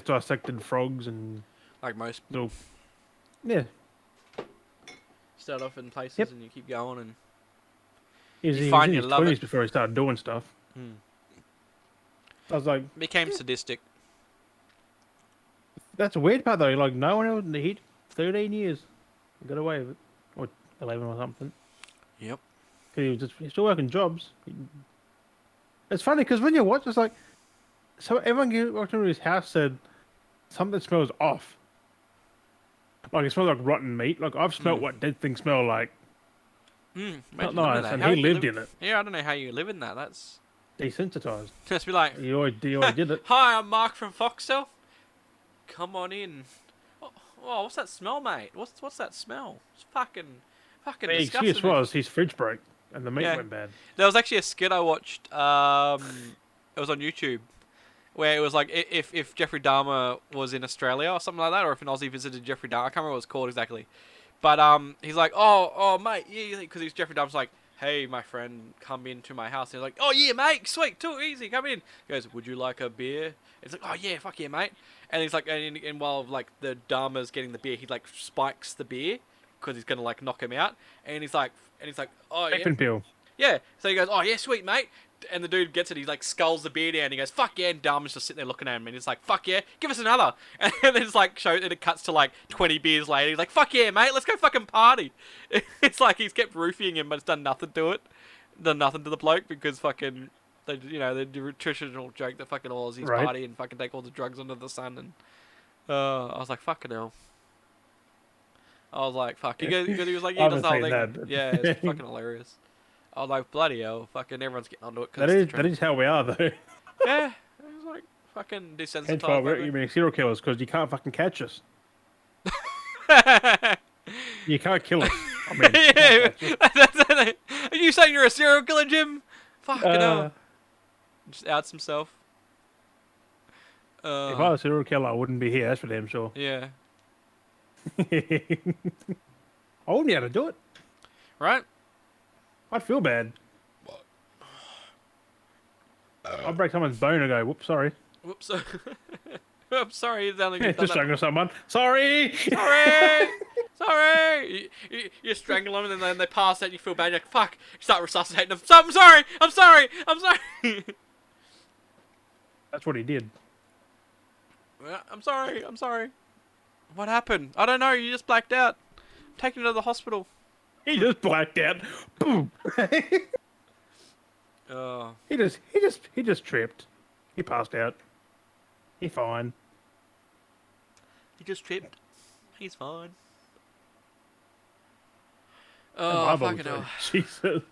dissected frogs and... Like most. Yeah. Start off in places and you keep going and... He find you love it before he started doing stuff. I was like, became sadistic. That's a weird part though. Like, no one else in the hit 13 years got away with it, or 11 or something. Yep. He's still working jobs. It's funny because when you watch, it's like, so everyone who walked into his house said something smells off. Like it smells like rotten meat. Like I've smelled what dead things smell like. Not nice, and he lived in it. Yeah, I don't know how you live in that. That's desensitized. Just be like, you always did it. Hi, I'm Mark from Foxtel. Come on in. Oh, what's that smell, mate? What's that smell? It's fucking the disgusting. excuse was his fridge broke and the meat went bad. There was actually a skit I watched. It was on YouTube, where it was like if Jeffrey Dahmer was in Australia or something like that, or if an Aussie visited Jeffrey Dahmer. I can't remember what it was called exactly. But he's like, oh mate, yeah, because he's Jeffrey Dahmer's like, hey my friend, come into my house. And he's like, oh yeah mate, sweet, too easy, come in. He goes, would you like a beer? It's like, oh yeah, fuck yeah mate. And he's like, and while like the Dahmer's getting the beer, he like spikes the beer because he's gonna like knock him out. And he's like, oh yeah, Vape pill. yeah. So he goes, oh yeah, sweet mate. And the dude gets it. He like skulls the beer down. He goes, fuck yeah. And Dahmer's just sitting there looking at him. And he's like, fuck yeah, give us another. And then it's like and it cuts to like 20 beers later. He's like, fuck yeah, mate, let's go fucking party. It's like he's kept roofing him, but it's done nothing to it. Done nothing to the bloke because fucking, the traditional joke that fucking all Aussies party and fucking take all the drugs under the sun. And I was like, fucking hell. I was like, fuck. He was like, yeah, he does the whole thing. That, yeah, it's fucking hilarious. I was like, bloody hell, fucking everyone's getting onto it. That is how we are, though. Yeah, it was like fucking desensitized. Hence why we're being serial killers, because you can't fucking catch us. You can't kill us. I mean, yeah, are you saying you're a serial killer, Jim? Fucking hell. Just outs himself. If I was a serial killer, I wouldn't be here. That's for damn sure. Yeah. I wouldn't be able to do it. Right? I'd feel bad. What? I'd break someone's bone and go, whoops, sorry. Whoops. I'm sorry. Just strangle someone. Sorry! Sorry! Sorry! You strangle them and then they pass out and you feel bad. You're like, fuck. You start resuscitating them. I'm sorry! I'm sorry! I'm sorry! That's what he did. I'm sorry. I'm sorry. What happened? I don't know. You just blacked out. Take him to the hospital. He just blacked out. Boom. He just tripped. He passed out. He fine. He just tripped. He's fine. Oh, fucking hell. Jesus.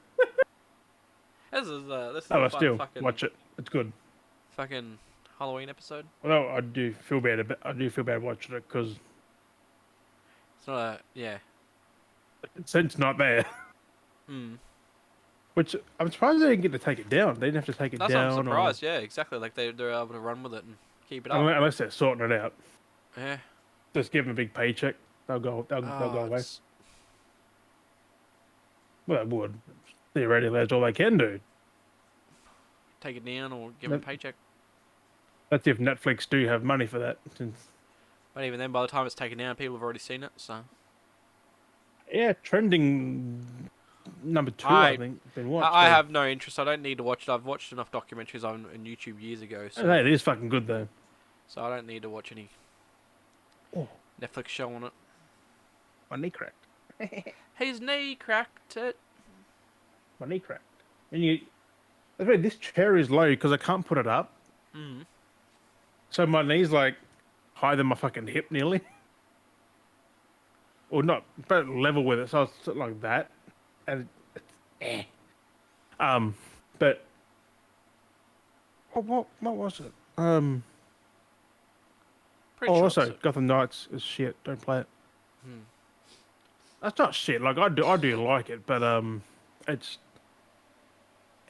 This is Oh, a fun still fucking, watch it. It's good. fucking Halloween episode. Well, I do feel bad. I do feel bad watching it because It's not a yeah. it's not there. Hmm. Which I'm surprised they didn't get to take it down. They didn't have to take it That's down. what I'm surprised. Yeah, exactly. Like they're able to run with it and keep it up. Unless they're sorting it out. Yeah. Just give them a big paycheck. They'll go away. Well, they would. Theoretically, that's all they can do. Take it down or give them a paycheck. That's if Netflix do have money for that. Since But even then, by the time it's taken down, people have already seen it. So. yeah, trending number 2, I think, been watched. I have no interest. I don't need to watch it. I've watched enough documentaries on YouTube years ago. So, Hey, it is fucking good though. so I don't need to watch any Netflix show on it. My knee cracked. His knee cracked it. My knee cracked. And this chair is low because I can't put it up. Mm. So my knee's like higher than my fucking hip nearly. Or not, but level with it. So it's like that. And but what was it? Pretty sure also it's- Gotham Knights is shit. Don't play it. Hmm. That's not shit. Like I do like it, but it's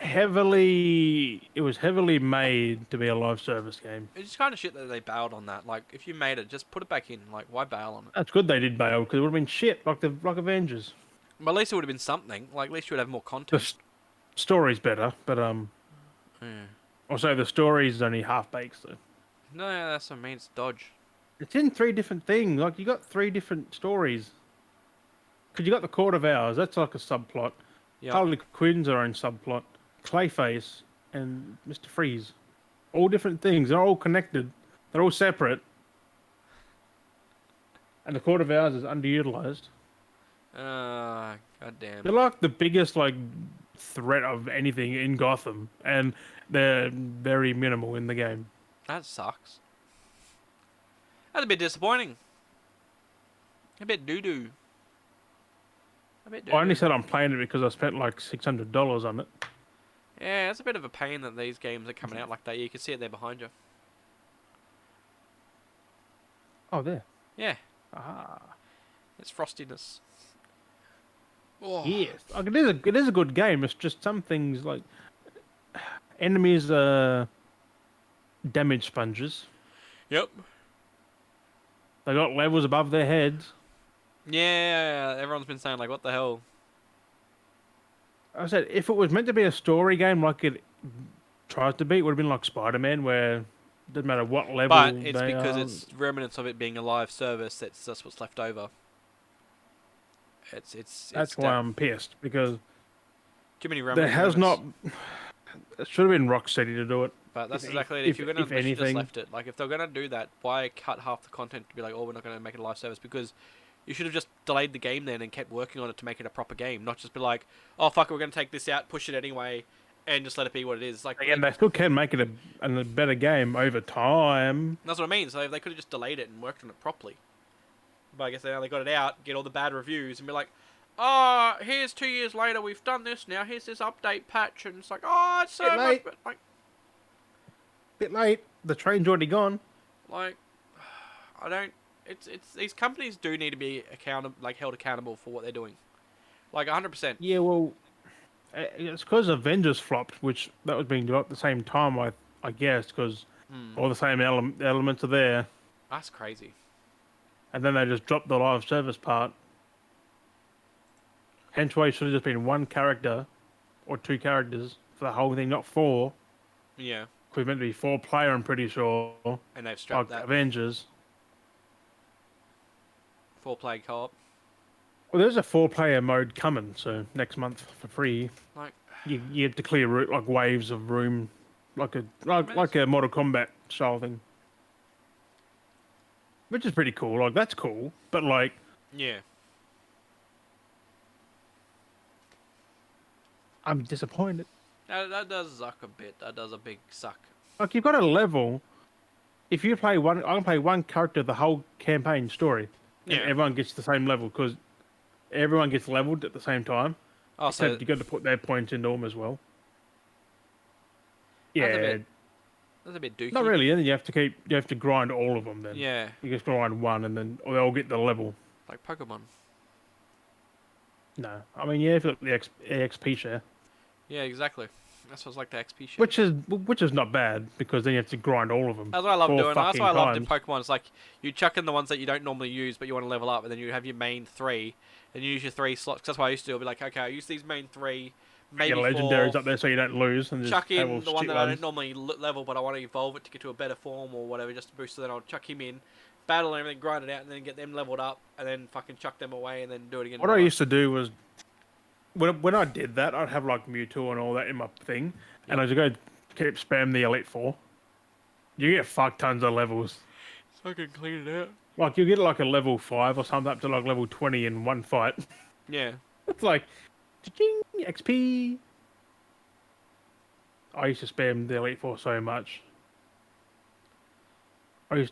it was heavily made to be a live service game. It's just kind of shit that they bailed on that. Like, if you made it, just put it back in. Like, why bail on it? That's good they did bail because it would have been shit like Avengers. But at least it would have been something. Like, at least you would have more The content. story's better, but Yeah. also the story's only half baked. So No, that's what I mean. It's dodge. it's in 3 different things. Like you got 3 different stories. Because you got the Court of Owls. That's like a subplot. Yeah. Harley Quinn's her own subplot. Clayface and Mr. Freeze. All different things. They're all connected. They're all separate. And the Court of Owls is underutilized. Goddamn. They're like the biggest threat of anything in Gotham, and they're very minimal in the game. That sucks. That's a bit disappointing. A bit doo-doo. I only said I'm playing it because I spent like $600 on it. Yeah, it's a bit of a pain that these games are coming out like that. You can see it there behind you. Oh, there. Yeah, Ah. it's frostiness. Oh. Yes. Like, it is a good game. It's just some things like enemies are damage sponges. Yep. They got levels above their heads. Yeah, everyone's been saying like, what the hell? I said if it was meant to be a story game like it tries to be, it would have been like Spider-Man, where it doesn't matter what But level it's they because are. it's remnants of it being a live service. That's just what's left over. It's That's why I'm pissed because too many there remnants of has remnants. not. It should have been Rocksteady to do it. But that's If exactly it. If if you're gonna, if they should just anything, left it. Like if they're gonna do that, why cut half the content to be like, oh, we're not gonna make it a live service? Because you should have just delayed the game then and kept working on it to make it a proper game, not just be like, oh fuck, we're gonna take this out, push it anyway, and just let it be what it is. Like again, they still can make it a better game over time. that's what I mean. So they could have just delayed it and worked on it properly. But I guess now they got it out, get all the bad reviews, and be like, oh, here's 2 years later, we've done this now. Here's this update patch, and it's like, oh, it's so Bit much, late. but Bit late. The train's already gone. like, I don't. It's these companies do need to be held accountable for what they're doing, like 100%. Yeah, well, it's because Avengers flopped, which that was being developed at the same time. I guess because all the same elements are there, That's crazy. and then they just dropped the live service part. Hence why it should have just been one character or two characters for the whole thing, not four. Yeah, Because it's meant to be 4-player, I'm pretty sure. and they've strapped Like that Avengers. 4-player co-op. Well, there's a 4-player mode coming, so next month for free. Like, You have to clear like waves of room, like a mean, like a Mortal Kombat style thing, which is pretty cool. Like that's cool, but like yeah, I'm disappointed. that does suck a bit. That does a big suck. Like you've got a level. If you play one, I can play one character the whole campaign story, and Yeah. everyone gets the same level because everyone gets leveled at the same time. Oh, so Except you got to put their points into them as well. That's a Yeah, bit- that's a bit dookie. not really. And then you have to grind all of them. Then Yeah, you just grind one, and then or they'll get the level. like Pokemon. No, I mean yeah, if you look at the XP share, Yeah, exactly. That's what's like the XP shit. which is not bad because then you have to grind all of them. That's what I love 4 doing. That's fucking why I loved in times. Pokemon. It's like you chuck in the ones that you don't normally use, but you want to level up, and then you have your main three, and you use your 3 slots. 'Cause that's what I used to do. I'll be like, okay, I use these main 3, maybe Get legendaries 4. up there so you don't lose and just Chuck have in all the one shit that I ones. don't normally level, but I want to evolve it to get to a better form or whatever, just to boost it. Then I'll chuck him in, battle and everything, grind it out, and then get them leveled up, and then fucking chuck them away, and then do it again. What I used to do was when I did that, I'd have like Mewtwo and all that in my thing, and I just go keep spam the Elite Four. You get fuck tons of levels. So I can clean it out. Like you get like a level 5 or something up to like level 20 in one fight. Yeah. It's like, ching, XP. I used to spam the Elite Four so much. I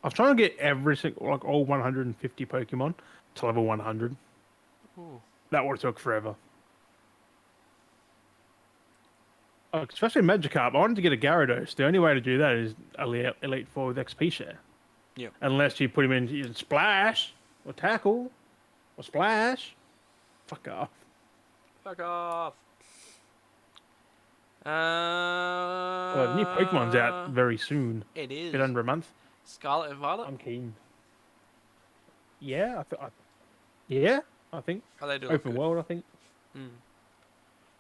was trying to get every single, like all 150 Pokemon to level 100. Ooh. That would have took forever. Especially Magikarp. I wanted to get a Gyarados. The only way to do that is Elite Four with XP share. Yep. Unless you put him in Splash or Tackle or Splash. Fuck off. Fuck off. Well, the new Pokemon's out very soon. It is. Bit under a month. Scarlet and Violet? I'm keen. Yeah, yeah, I think. Oh, they do look Open good. world, I think. Mm.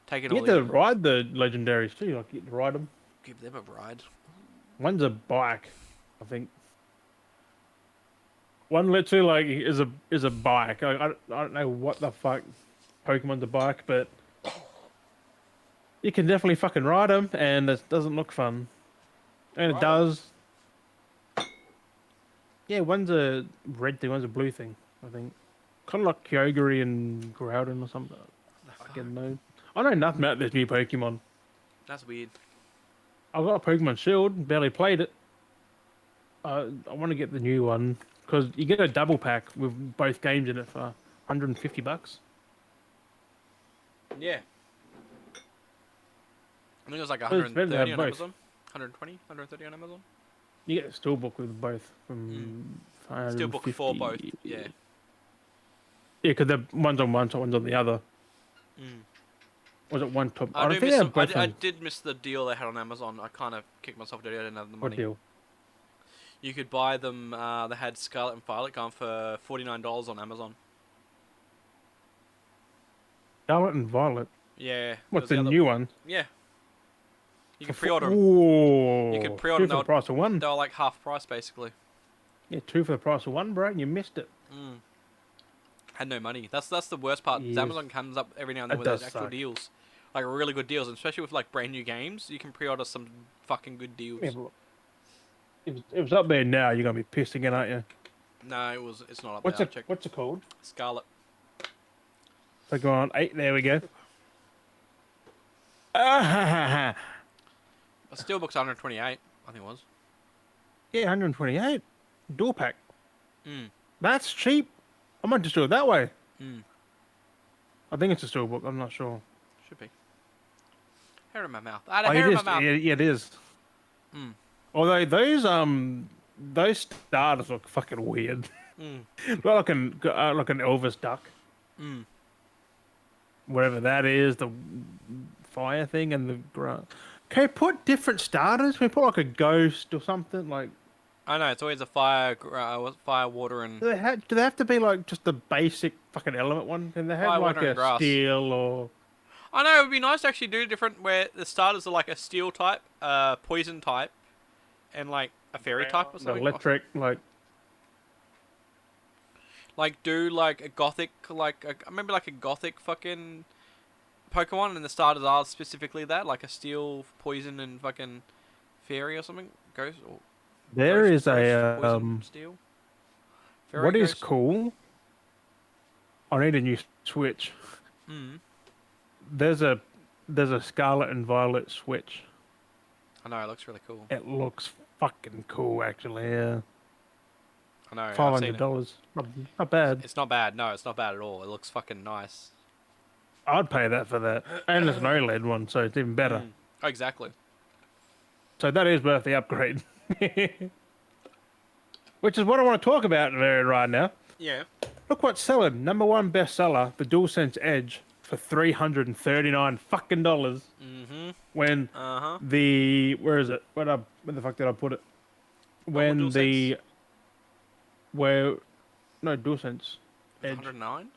Taking You all get to the... ride the legendaries too. Like you get to ride them. Give them a ride. One's a bike, I think. One literally like is a bike. I don't know what the fuck Pokemon's a bike, but you can definitely fucking ride them, and it doesn't look fun. And it Ride 'em. does. Yeah, one's a red thing, one's a blue thing. I think kind of like Kyogre and Groudon or something. I fucking know. I know nothing about this new Pokemon. That's weird. I've got a Pokemon Shield, barely played it. I want to get the new one because you get a double pack with both games in it for $150. Yeah. I think it was like Well, it's better to 130 have on both. Amazon. 120, 130 on Amazon. You get a steelbook with both from Steelbook for both. 150. Yeah. Yeah, because the one's on one, so one's on the other. Mm. Was it one top? I, do think miss they some, have both I on. did miss the deal they had on Amazon. I kind of kicked myself dirty. I didn't have the What money. deal? You could buy them. They had Scarlet and Violet going for $49 on Amazon. Scarlet and Violet. Yeah. it What's was the other- new one? Yeah. You For could pre-order them. Ooh, You could two pre-order for the them. price of one. They were like half price basically. Yeah, two for the price of one, bro. And you missed it. Had no money. That's the worst part. Yes. Amazon comes up every now and then It with those does actual suck. deals, like really good deals, and especially with like brand new games. You can pre-order some fucking good deals. Yeah, but it was up there now. You're gonna be pissed again, aren't you? No, it's not up What's there. it? What's it called? Scarlet. So go on 8. There we go. Ah, A Steelbook's 128. I think it was. yeah, 128. Dual pack. Mm. That's cheap. I might just do it that way. Mm. I think it's a steelbook. I'm not sure. Should be. Hair in my mouth. I had a Oh, hair it in is. my mouth. Yeah, it is. Mm. Although those starters look fucking weird. Mm. Look like an Elvis duck, Mm. whatever that is, the fire thing and the ground. Can you put different starters? Can you put like a ghost or something? Like, I know it's always a fire, fire, water, and do they have to be like just the basic fucking element one? Can they have Fire, like water, and a grass. steel or? I know it would be nice to actually do different where the starters are like a steel type, poison type, and like a fairy type or The something. electric, Like do like a gothic, maybe like a gothic fucking Pokemon, and the starters are specifically that, like a steel, poison, and fucking fairy or something. Ghost or there ghost, is a poison, steel. Fairy, what is ghost. cool. I need a new Switch. Mm. There's a Scarlet and Violet Switch. I know it looks really cool. It looks fucking cool, actually. Yeah, I know. I've seen it. $500. Not bad. It's not bad. No, it's not bad at all. It looks fucking nice. I'd pay that for that. And it's an OLED one, so it's even better. Mm. Oh, exactly. So that is worth the upgrade. Which is what I want to talk about right now. Yeah. Look what's selling. #1 bestseller, the DualSense Edge, for $339 fucking dollars. Mm-hmm. When where is it? Where the fuck did I put it? When DualSense? No, DualSense Edge. 109.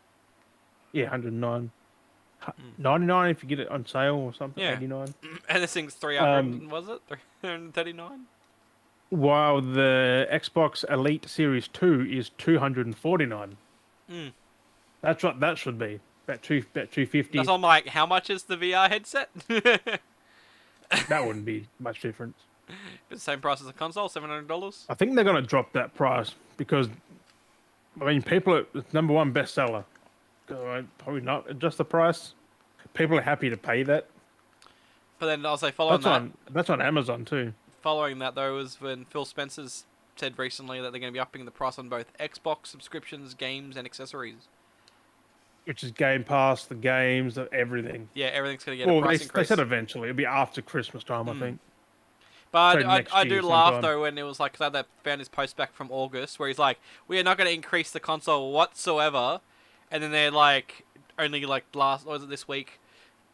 Yeah, 109. 99 if you get it on sale or something. Yeah. 89. And this thing's 300. Was it 339? While the Xbox Elite Series 2 is 249. Mm. That's what that should be. About 250. That's I'm like, how much is the VR headset? That wouldn't be much difference. The same price as a console, $700. I think they're going to drop that price because, I mean, it's #1 bestseller. Probably not adjust the price. People are happy to pay that. But then I'll say That's on Amazon too. Following that though was when Phil Spencer's said recently that they're going to be upping the price on both Xbox subscriptions, games, and accessories. Which is Game Pass, the games, everything. Yeah, everything's going to get a price they increase. said eventually. It'll be after Christmas time, I think. But So I next do year laugh sometime. though when it was like, because I found his post back from August where he's like, we are not going to increase the console whatsoever. And then they're like, only like this week,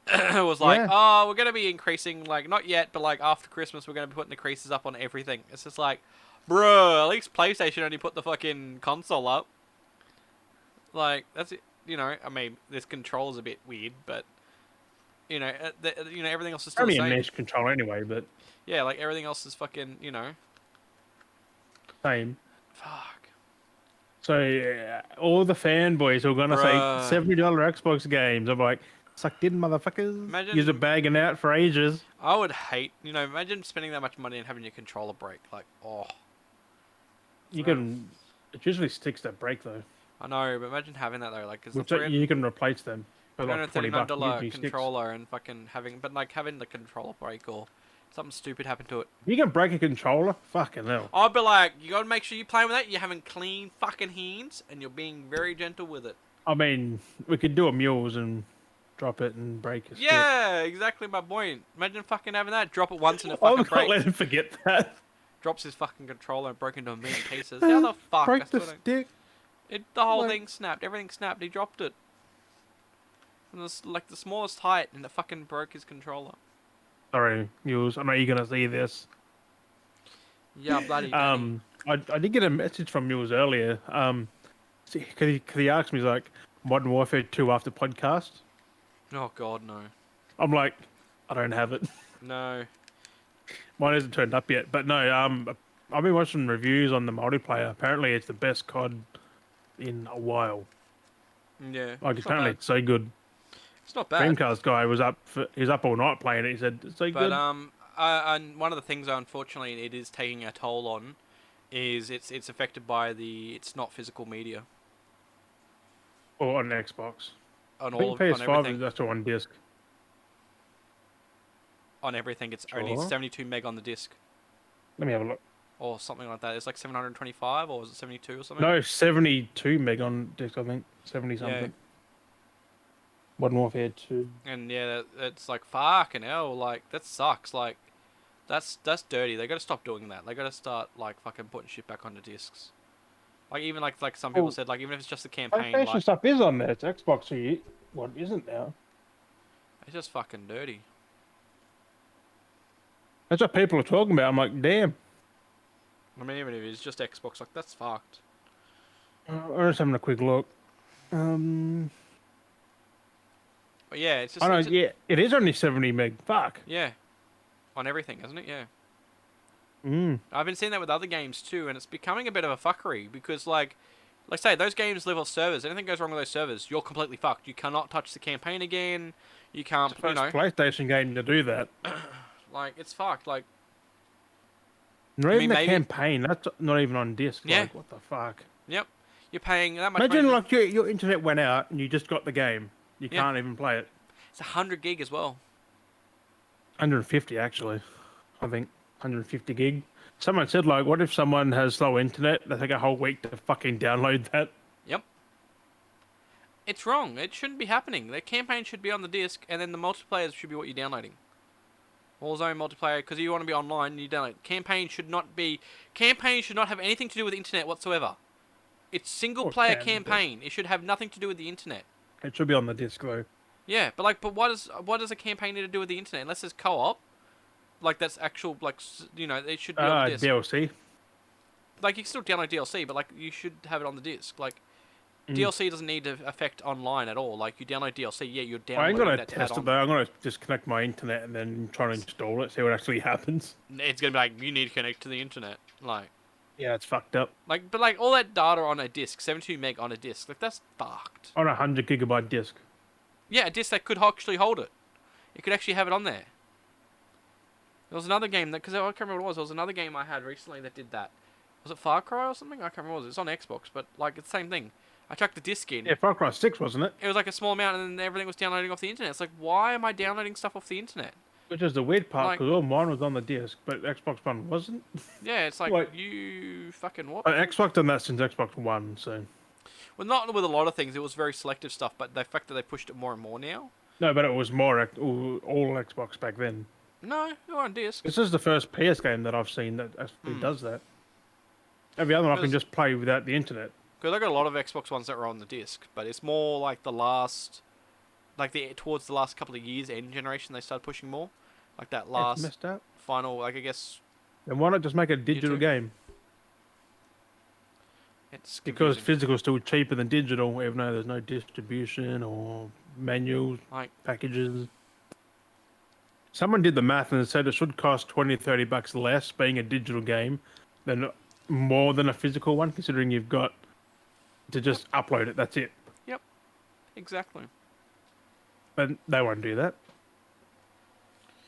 it was like, Yeah. oh, we're going to be increasing, like, not yet, but like after Christmas, we're going to be putting the creases up on everything. It's just like, bro, at least PlayStation only put the fucking console up. Like, that's it. You know, I mean, this control's a bit weird, but, you know, everything else is still Only the a same. mesh controller anyway, but Yeah, like everything else is fucking, same. fuck. So all the fanboys who are gonna Bruh. say $70 Xbox games, I'm like, sucked in, motherfuckers. Imagine- You're bagging out for ages. I would hate, imagine spending that much money and having your controller break. Like, oh, You can. It usually sticks that break though. I know, but imagine having that though, like, because Which the you can replace them for like $20 $339 usually sticks. controller and fucking having the controller break or something stupid happen to it. You can break a controller. Fucking hell. I'd be like, you gotta make sure you're playing with that. You're having clean fucking hands and you're being very gentle with it. I mean, we could do a mules and drop it and break a stick. Yeah, exactly my point. Imagine fucking having that. Drop it once and it I'm fucking not letting breaks. him forget that. Drops his fucking controller and broke into a million pieces. How the fuck? Break I the still don't- stick. The whole Like- thing snapped. Everything snapped. He dropped it. And it was like the smallest height, and it fucking broke his controller. Sorry, mules. I know you're gonna see this. Yeah, bloody. Daddy. I did get a message from yours earlier. Because he asked me, he's like, Modern Warfare 2 after podcast. Oh God, no. I'm like, I don't have it. No. Mine hasn't turned up yet. But no, I've been watching reviews on the multiplayer. Apparently, it's the best COD in a while. Yeah. Like, It's not apparently, bad. it's so good. It's not bad. Dreamcast guy he was up all night playing it. He said it's so But good. and one of the things, unfortunately, it is taking a toll on, is it's affected by it's not physical media Or on Xbox. on I all think on PS5 everything. is that's on disc. On everything, it's only Sure. 72 meg on the disc, Let me have a look. or something like that. It's like 725, or was it 72 or something? No, 72 meg on disc. I think 70 Yeah. something. Modern Warfare 2. And yeah, it's like fucking hell. Like that sucks. Like that's dirty. They gotta stop doing that. They gotta start like fucking putting shit back onto discs. Like even like some people Oh, said, like even if it's just the campaign, PlayStation like stuff is on there. It's Xbox who what isn't now. it's just fucking dirty. That's what people are talking about. I'm like, damn. I mean, even if it's just Xbox, like that's fucked. I'm just having a quick look. But yeah, it's just I know, it's yeah, it is only 70 meg. Fuck. yeah, on everything, isn't it? Yeah. Mm. I've been seeing that with other games too, and it's becoming a bit of a fuckery because, like say, those games live off servers. Anything goes wrong with those servers, you're completely fucked. You cannot touch the campaign again. You can't, It's the you first know, PlayStation game to do that. like it's fucked. Like, Not I even mean, the maybe- campaign. That's not even on disc. Yeah. Like, what the fuck? yep, you're paying that much Imagine money. like your internet went out and you just got the game. You Yeah. can't even play it. It's 100 gig as well. 150 actually. I think 150 gig. Someone said like, what if someone has slow internet? They take a whole week to fucking download that. Yep. It's wrong. It shouldn't be happening. The campaign should be on the disc, and then the multiplayer should be what you're downloading. Warzone multiplayer, because you want to be online, you download. Campaign should not have anything to do with the internet whatsoever. It's single Or player can, but- campaign. It should have nothing to do with the internet. It should be on the disc though. Yeah, but what does a campaign need to do with the internet? Unless it's co-op, like that's actual it should be on the disc. DLC. Like you can still download DLC, but like you should have it on the disc. Like Mm. DLC doesn't need to affect online at all. Like you download DLC, yeah, you're I'm downloading gonna that test it add-on. though. I'm gonna just connect my internet and then try to install it, see what actually happens. It's gonna be like you need to connect to the internet, Yeah, it's fucked up. but like all that data on a disc, 72 meg on a disc, like that's fucked. On a 100 gigabyte disc. Yeah, a disc that could actually hold it. It could actually have it on there. There was another game because I can't remember what it was. There was another game I had recently that did that. Was it Far Cry or something? I can't remember what it was. It's on Xbox, but like it's the same thing. I chucked the disc in. Yeah, Far Cry 6 wasn't it? It was like a small amount, and then everything was downloading off the internet. It's like, why am I downloading stuff off the internet? Which is the weird part Like- because all mine was on the disc, but Xbox One wasn't. Yeah, it's like, Like- you fucking what? Xbox done that since Xbox One, so. Well, not with a lot of things. It was very selective stuff, but the fact that they pushed it more and more now. No, but it was more all Xbox back then. No, you're on disc. This is the first PS game that I've seen that actually Hmm. does that. Every other one I can Because- just play without the internet. Because I got a lot of Xbox ones that were on the disc, but it's more like towards the last couple of years, end generation, they started pushing more. Like that It's last messed up. final, like I guess Then why not just make a digital too. game? it's Because confusing. physical's still cheaper than digital, even though there's no distribution or manuals, Like, packages. Someone did the math and said it should cost 20, $30 less being a digital game than more than a physical one, considering you've got to just upload it. That's it. exactly. But they won't do that.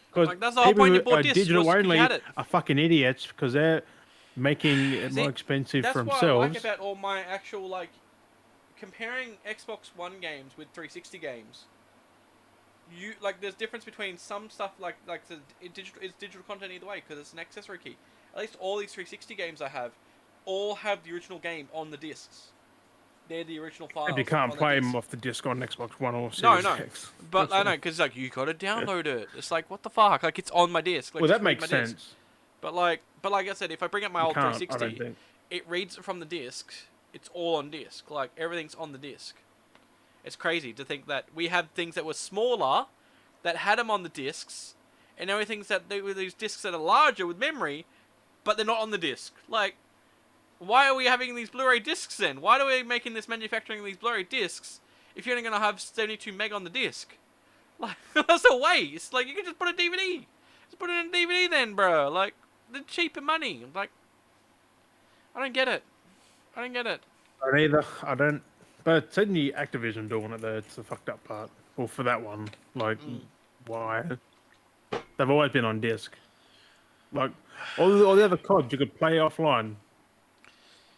Because Like, that's the whole point you bought discs, digital was 'cause you only had it. are fucking idiots because they're making it See, more expensive That's for what I like themselves. about all my actual comparing Xbox One games with 360 games. There's difference between some stuff it's digital content either way because it's an accessory key. At least all these 360 games I have all have the original game on the discs. They're the original files. And you can't on the play disc. them off the disc on Xbox One or No, Series no. X. But I know because you gotta download it. It's like what the fuck? Like it's on my disc. Like, Well, just that read makes my disc. sense. But like I said, if I bring up my You old can't, I 360, don't think. it reads it from the disc. It's all on disc. Like everything's on the disc. It's crazy to think that we have things that were smaller, that had them on the discs, and now we things that they were these discs that are larger with memory, but they're not on the disc. Like, Why are we having these Blu-ray discs then? Why are we making this manufacturing these Blu-ray discs if you're only gonna have 72 meg on the disc? Like, that's a waste. Like, you can just put a DVD. Just put it in a DVD then, bro. Like, the cheaper money. Like, I don't get it. I don't get it. I don't either. I don't. But it's only Activision doing it there. It's the fucked up part. Well, for that one, like, why? They've always been on disc. Like, all the other CODs you could play offline.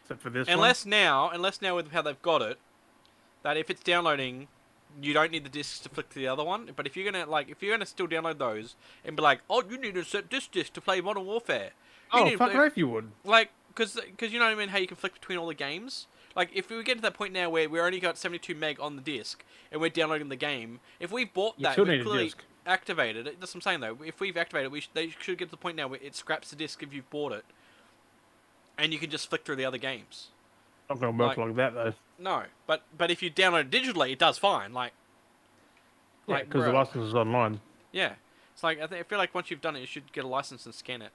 Except for this unless now with how they've got it, that if it's downloading, you don't need the discs to flick to the other one. But if you're gonna still download those and be like, oh, you need to set this disc to play Modern Warfare. Oh, fuck right if you would. Like, because you know what I mean, how you can flick between all the games. Like, if we get to that point now where we only got 72 meg on the disc and we're downloading the game, if we've bought that, we've clearly activated it. That's what I'm saying though. If we've activated it, they should get to the point now where it scraps the disc if you've bought it, and you can just flick through the other games. Not gonna work like that though. No, but if you download it digitally, it does fine. Like, because the license is online. Yeah, it's like I feel like once you've done it, you should get a license and scan it.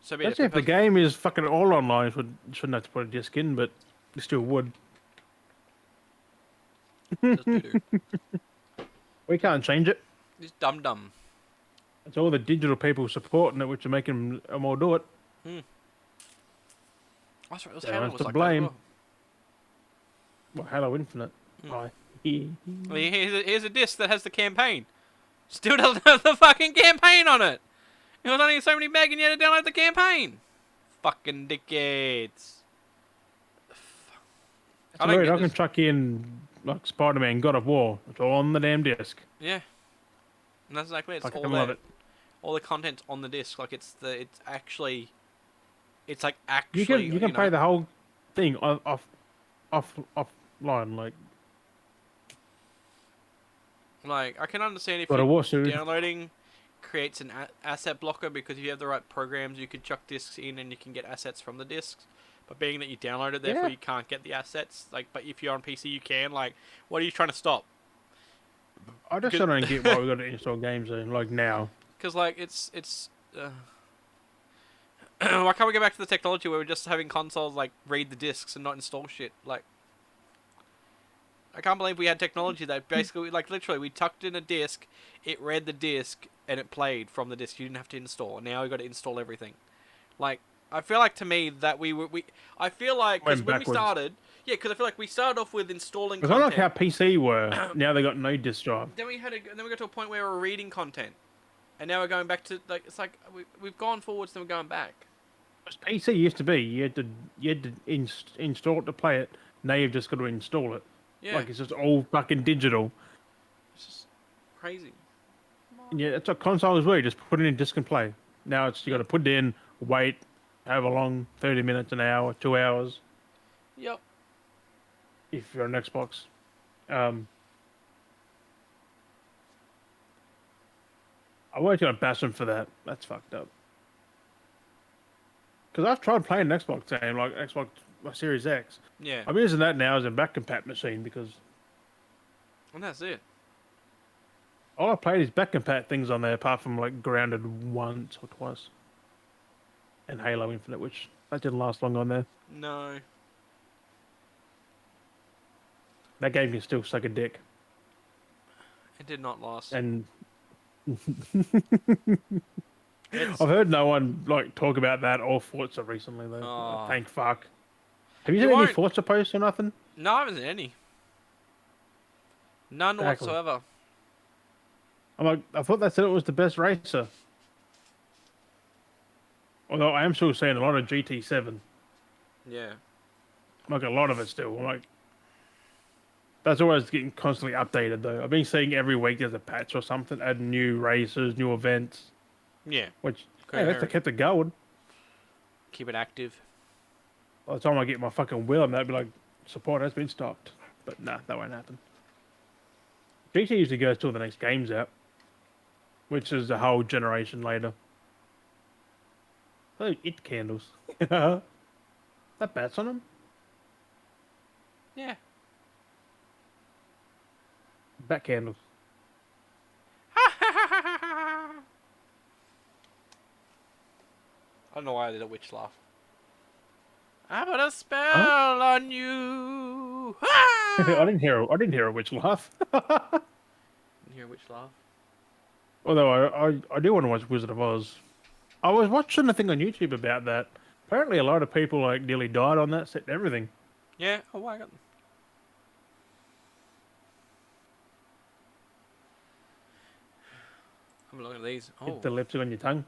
So be Actually, if the game is fucking all online, you shouldn't have to put a disc in, but you still would. Just do. We can't change it. It's dumb. It's all the digital people supporting it, which are making them all do it. That's right. Halo was to blame. Well, Halo Infinite. Here's a disc that has the campaign. Still doesn't have the fucking campaign on it. It was only so many meg and you had to download the campaign. Fucking dickheads. I can chuck in like Spider-Man, God of War. It's all on the damn disc. Yeah. And that's exactly it. It's all love it. All the content's on the disc. Like it's actually. You can play the whole thing offline, like. Like I can understand if downloading creates an asset blocker, because if you have the right programs, you can chuck discs in and you can get assets from the discs. But being that you download it, therefore you can't get the assets. Like, but if you're on PC, you can. Like, what are you trying to stop? I just don't get why we got to install games like now. Because like it's why can't we go back to the technology where we're just having consoles like read the discs and not install shit? Like, I can't believe we had technology that basically, like, literally, we tucked in a disc, it read the disc, and it played from the disc. You didn't have to install. Now we got to install everything. Like, I feel like to me that I feel like because when we started, because I feel like we started off with installing. It's not like how PC were. Now they got no disc drive. Then we got to a point where we're reading content, and now we're going back to like it's like we've gone forwards, then we're going back. PC used to be you had to install it to play it. Now you've just got to install it. Yeah. Like it's just all fucking digital. It's just crazy. Yeah, that's what consoles were. You just put it in disc and play. Now it's you got to put it in, wait, however long, 30 minutes, an hour, 2 hours. Yep. If you're on Xbox. I wasn't gonna bash them for that. That's fucked up. Because I've tried playing an Xbox game, like Xbox Series X. Yeah. I'm using that now as a back compat machine because. And that's it. All I played is back compat things on there, apart from like Grounded once or twice. And Halo Infinite, which that didn't last long on there. No. That game can still suck a dick. It did not last. And I've heard no one like talk about that or Forza recently though. Oh. Thank fuck. Have you seen any Forza posts or nothing? No, I haven't seen any. None whatsoever. I'm like, I thought they said it was the best racer. Although I am still seeing a lot of GT7. Yeah. Like a lot of it still. I'm like, that's always getting constantly updated though. I've been seeing every week there's a patch or something, add new races, new events. Yeah. Which, hey, that's kept it going. Keep it active. By the time I get my fucking wheel, I'd be like, support has been stopped. But nah, that won't happen. GT usually goes till the next game's out, which is a whole generation later. Oh, it candles. That bats on them? Yeah. Bat candles. I don't know why I did a witch laugh. I put a Huh? spell on you. I Ah! didn't hear a witch laugh. You hear a witch laugh? Although I do want to watch Wizard of Oz. I was watching a thing on YouTube about that. Apparently, a lot of people like nearly died on that set and everything. Yeah. Oh my god. I'm looking at these. Get Oh. the lipstick on your tongue.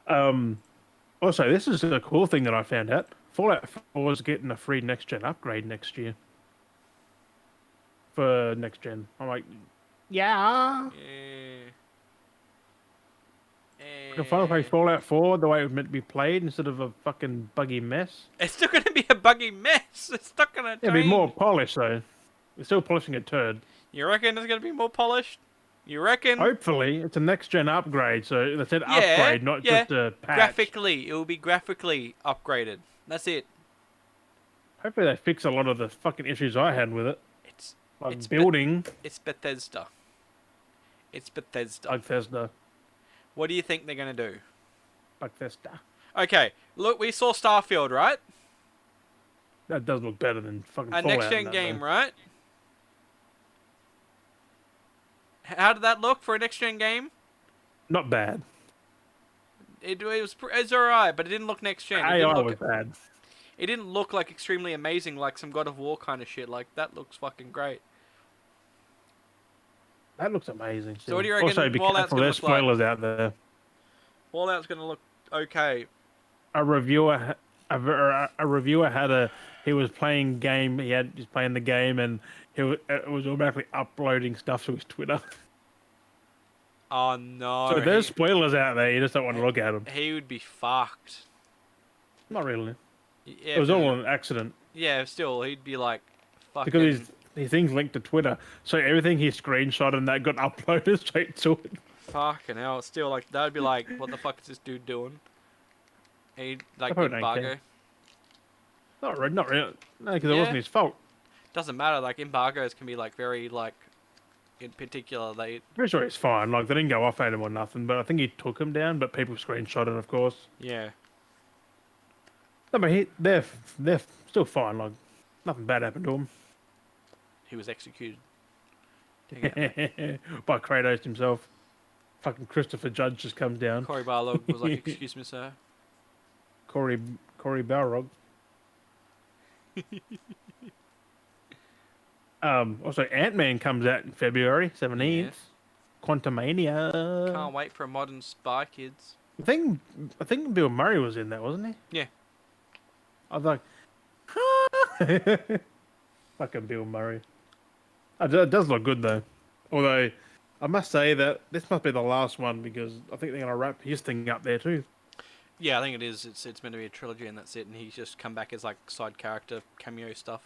um. Also, this is a cool thing that I found out. Fallout 4 is getting a free next gen upgrade next year for next gen. I'm like, yeah. Yeah. I can finally play Eh. Fallout 4 the way it was meant to be played instead of a fucking buggy mess. It's still gonna be a buggy mess. It's not gonna It'll be more change. polished though. We're still polishing a turd. You reckon it's gonna be more polished? You reckon? Hopefully, it's a next gen upgrade. So they said Yeah. upgrade, not Yeah. just a patch. Graphically, it will be graphically upgraded. That's it. Hopefully, they fix a lot of the fucking issues I had with it, It's like building, it's Bethesda. It's Bethesda. like Bethesda, What do you think they're gonna do? like Bethesda. Okay, look, we saw Starfield, right? That does look better than fucking A Fallout. next gen and that, game, though. right? How did that look for a next gen game? Not bad. It's alright, but it didn't look next gen. AI was bad. It didn't look like extremely amazing, like some God of War kind of shit. Like that looks fucking great. That looks amazing. So what do you Still. reckon Also, be Fallout's careful. gonna There's look like? spoilers out there. Fallout's gonna look okay. A reviewer, a reviewer had a. He was playing game. He's playing the game, and it was automatically uploading stuff to his Twitter. Oh no. So there's spoilers out there. You just don't want to look at them. He would be fucked. Not really. Yeah, It was but- all an accident yeah. Still, he'd be like, fucking. because his thing's linked to Twitter. So everything he screenshot and that got uploaded straight to it. Fucking hell. It's still like that'd be like, what the fuck is this dude doing? He like probably don't embargo. care. Not really. No, because it Yeah. wasn't his fault. Doesn't matter. Like embargoes can be like very like, in particular they. Pretty sure he's fine. Like they didn't go off at him or nothing, but I think he took him down. But people screenshot it, of course. Yeah. No, but they're still fine. Like nothing bad happened to him. He was executed. Dang it. By Kratos himself. Fucking Christopher Judge just comes down. Corey Barlog was like, "Excuse me, sir." Corey Balrog. Also, Ant-Man comes out in February 17th. Yes. Quantumania. Can't wait for a modern Spy Kids. I think Bill Murray was in that, wasn't he? Yeah. I was like, fucking Bill Murray. It does look good though. Although, I must say that this must be the last one because I think they're gonna wrap his thing up there too. Yeah, I think it is. It's meant to be a trilogy, and that's it. And he's just come back as like side character cameo stuff.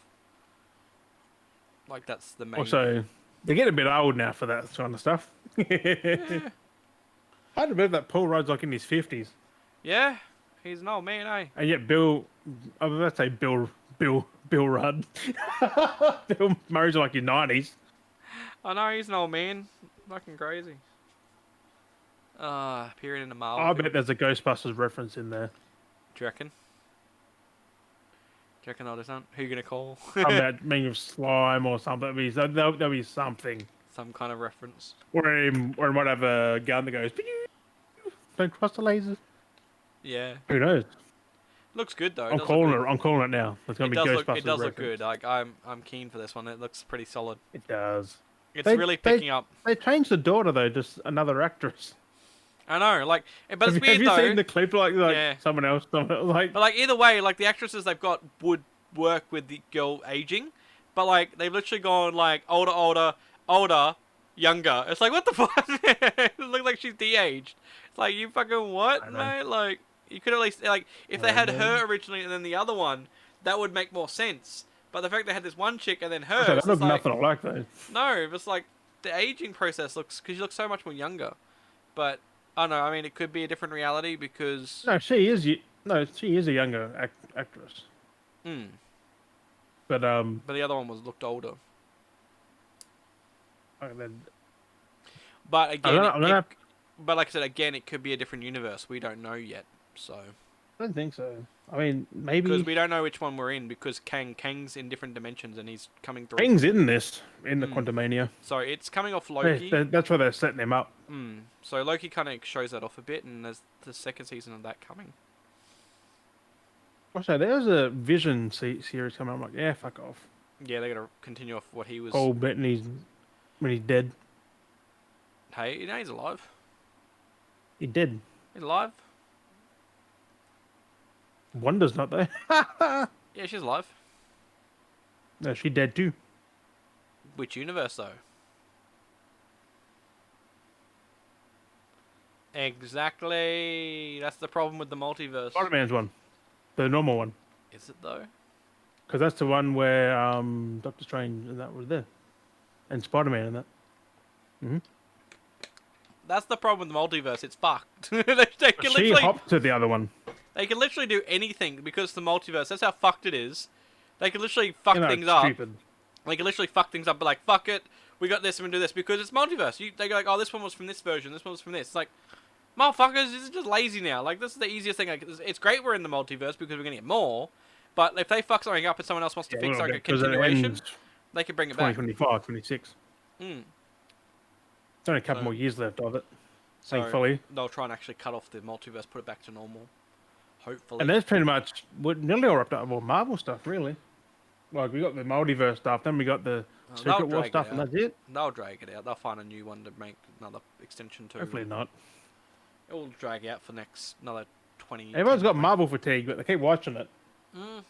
Like that's the main. Also, they get a bit old now for that kind of stuff. Yeah. Hard to believe that Paul Rudd's like in his 50s. Yeah, he's an old man, eh? And yet I was about to say Bill Rudd. Bill Murray's like in 90s. I know he's an old man. Fucking crazy. Appearing in a Marvel. I film. bet there's a Ghostbusters reference in there. Do you reckon? Do you reckon they'll do something? Who you gonna call? Something about being of slime or something. There'll be something. Some kind of reference. Or he might have a gun that goes, "Pew! Don't cross the lasers." Yeah. Who knows? Looks good though. I'm calling it now. It's going It to be does Ghostbusters look. It does look reference. good. Like I'm keen for this one. It looks pretty solid. It does. It's They- really they- picking up. They changed the daughter though, just another actress. I know. Like, but it's have weird you though. seen the clip like Yeah. someone else like But like either way, like the actresses they've got would work with the girl aging, but like they've literally gone like older, younger. It's like what the fuck? It looks like she's de-aged. It's like you fucking what, I know. mate? Like you could at least like if they I had know. her originally and then the other one, that would make more sense. But the fact they had this one chick and then her, So it's that look like, nothing alike though. no, it's like the aging process looks because you look so much more younger. But I don't know. I mean, it could be a different reality because. No, she is a younger actress. Hmm. But But the other one looked older. then But again, I'm gonna But like I said, again, it could be a different universe. We don't know yet. So. I don't think so. I mean, Because maybe we don't know which one we're in. Because Kang's in different dimensions and he's coming through. Kang's in this in the Mm. Quantumania. So it's coming off Loki. That's why they're setting him up. So Loki kind of shows that off a bit, and there's the second season of that coming. Also, there's a Vision series coming. I'm like, yeah, fuck off. Yeah, they're gonna continue off what he was. Oh, but when he's dead. Hey, you know he's alive. He did. He's alive. Wanda's not there. Yeah, she's alive. No, she dead too. Which universe though? Exactly. That's the problem with the multiverse. Spider-Man's one, the normal one, Is it though? because that's the one where Doctor Strange and that was there, and Spider-Man and that. That's the problem with the multiverse. It's fucked. they can She literally, hopped to the other one. they can literally do anything because the multiverse. That's how fucked it is. They can literally fuck You know, things it's up. stupid. They can literally fuck things up, but like, fuck it, we got this and we do this because it's multiverse. They go like, oh, this one was from this version, this one was from this. It's like, motherfuckers, this is just lazy now. Like, this is the easiest thing. Like, it's great we're in the multiverse because we're gonna get more, but if they fuck something up and someone else wants to fix like a continuation, they can bring it back. 2025, 26. Mm. There's only a couple more years left of it. So Thankfully. they'll try and actually cut off the multiverse, put it back to normal. Hopefully. And that's pretty much nearly all wrapped up with Marvel stuff, really. Like, we got the multiverse stuff, then we got the Secret War stuff, and that's it. They'll drag it out. They'll find a new one to make another extension to. Hopefully not. It will drag out for another 20. Everyone's got Marvel fatigue, but they keep watching it. Mm.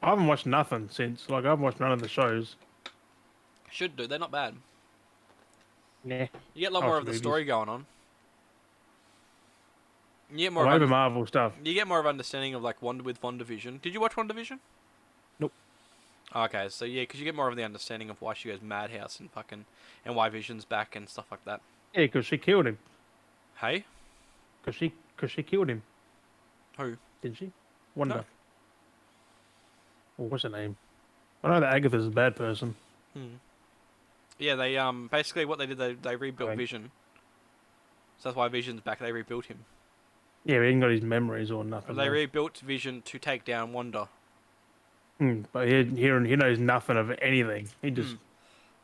I haven't watched nothing since. Like, I haven't watched none of the shows. Should do. They're not bad. Nah. You get a lot more of the story going on. You get more. Over Marvel stuff. You get more of understanding of like WandaVision. Did you watch WandaVision? Nope. Okay, so yeah, because you get more of the understanding of why she goes madhouse and and why Vision's back and stuff like that. Yeah, because she killed him. Hey. Because she killed him. Who? Didn't she? Wanda. No. Or what's her name? I know that Agatha's a bad person. Yeah, they basically what they did, they rebuilt Vision. So that's why Vision's back. They rebuilt him. Yeah, he ain't got his memories or nothing. They rebuilt Vision to take down Wanda. But he knows nothing of anything. He just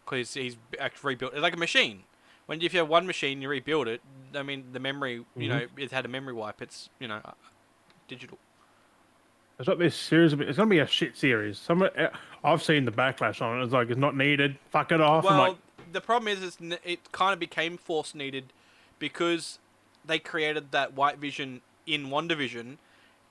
because he's actually rebuilt. It's like a machine. If you have one machine, you rebuild it. I mean, the memory, you know, it's had a memory wipe. It's digital. It's not this series. It's gonna be a shit series. I've seen the backlash on it. It's like it's not needed. Fuck it off. Well, the problem is, it kind of became force needed because they created that White Vision in WandaVision.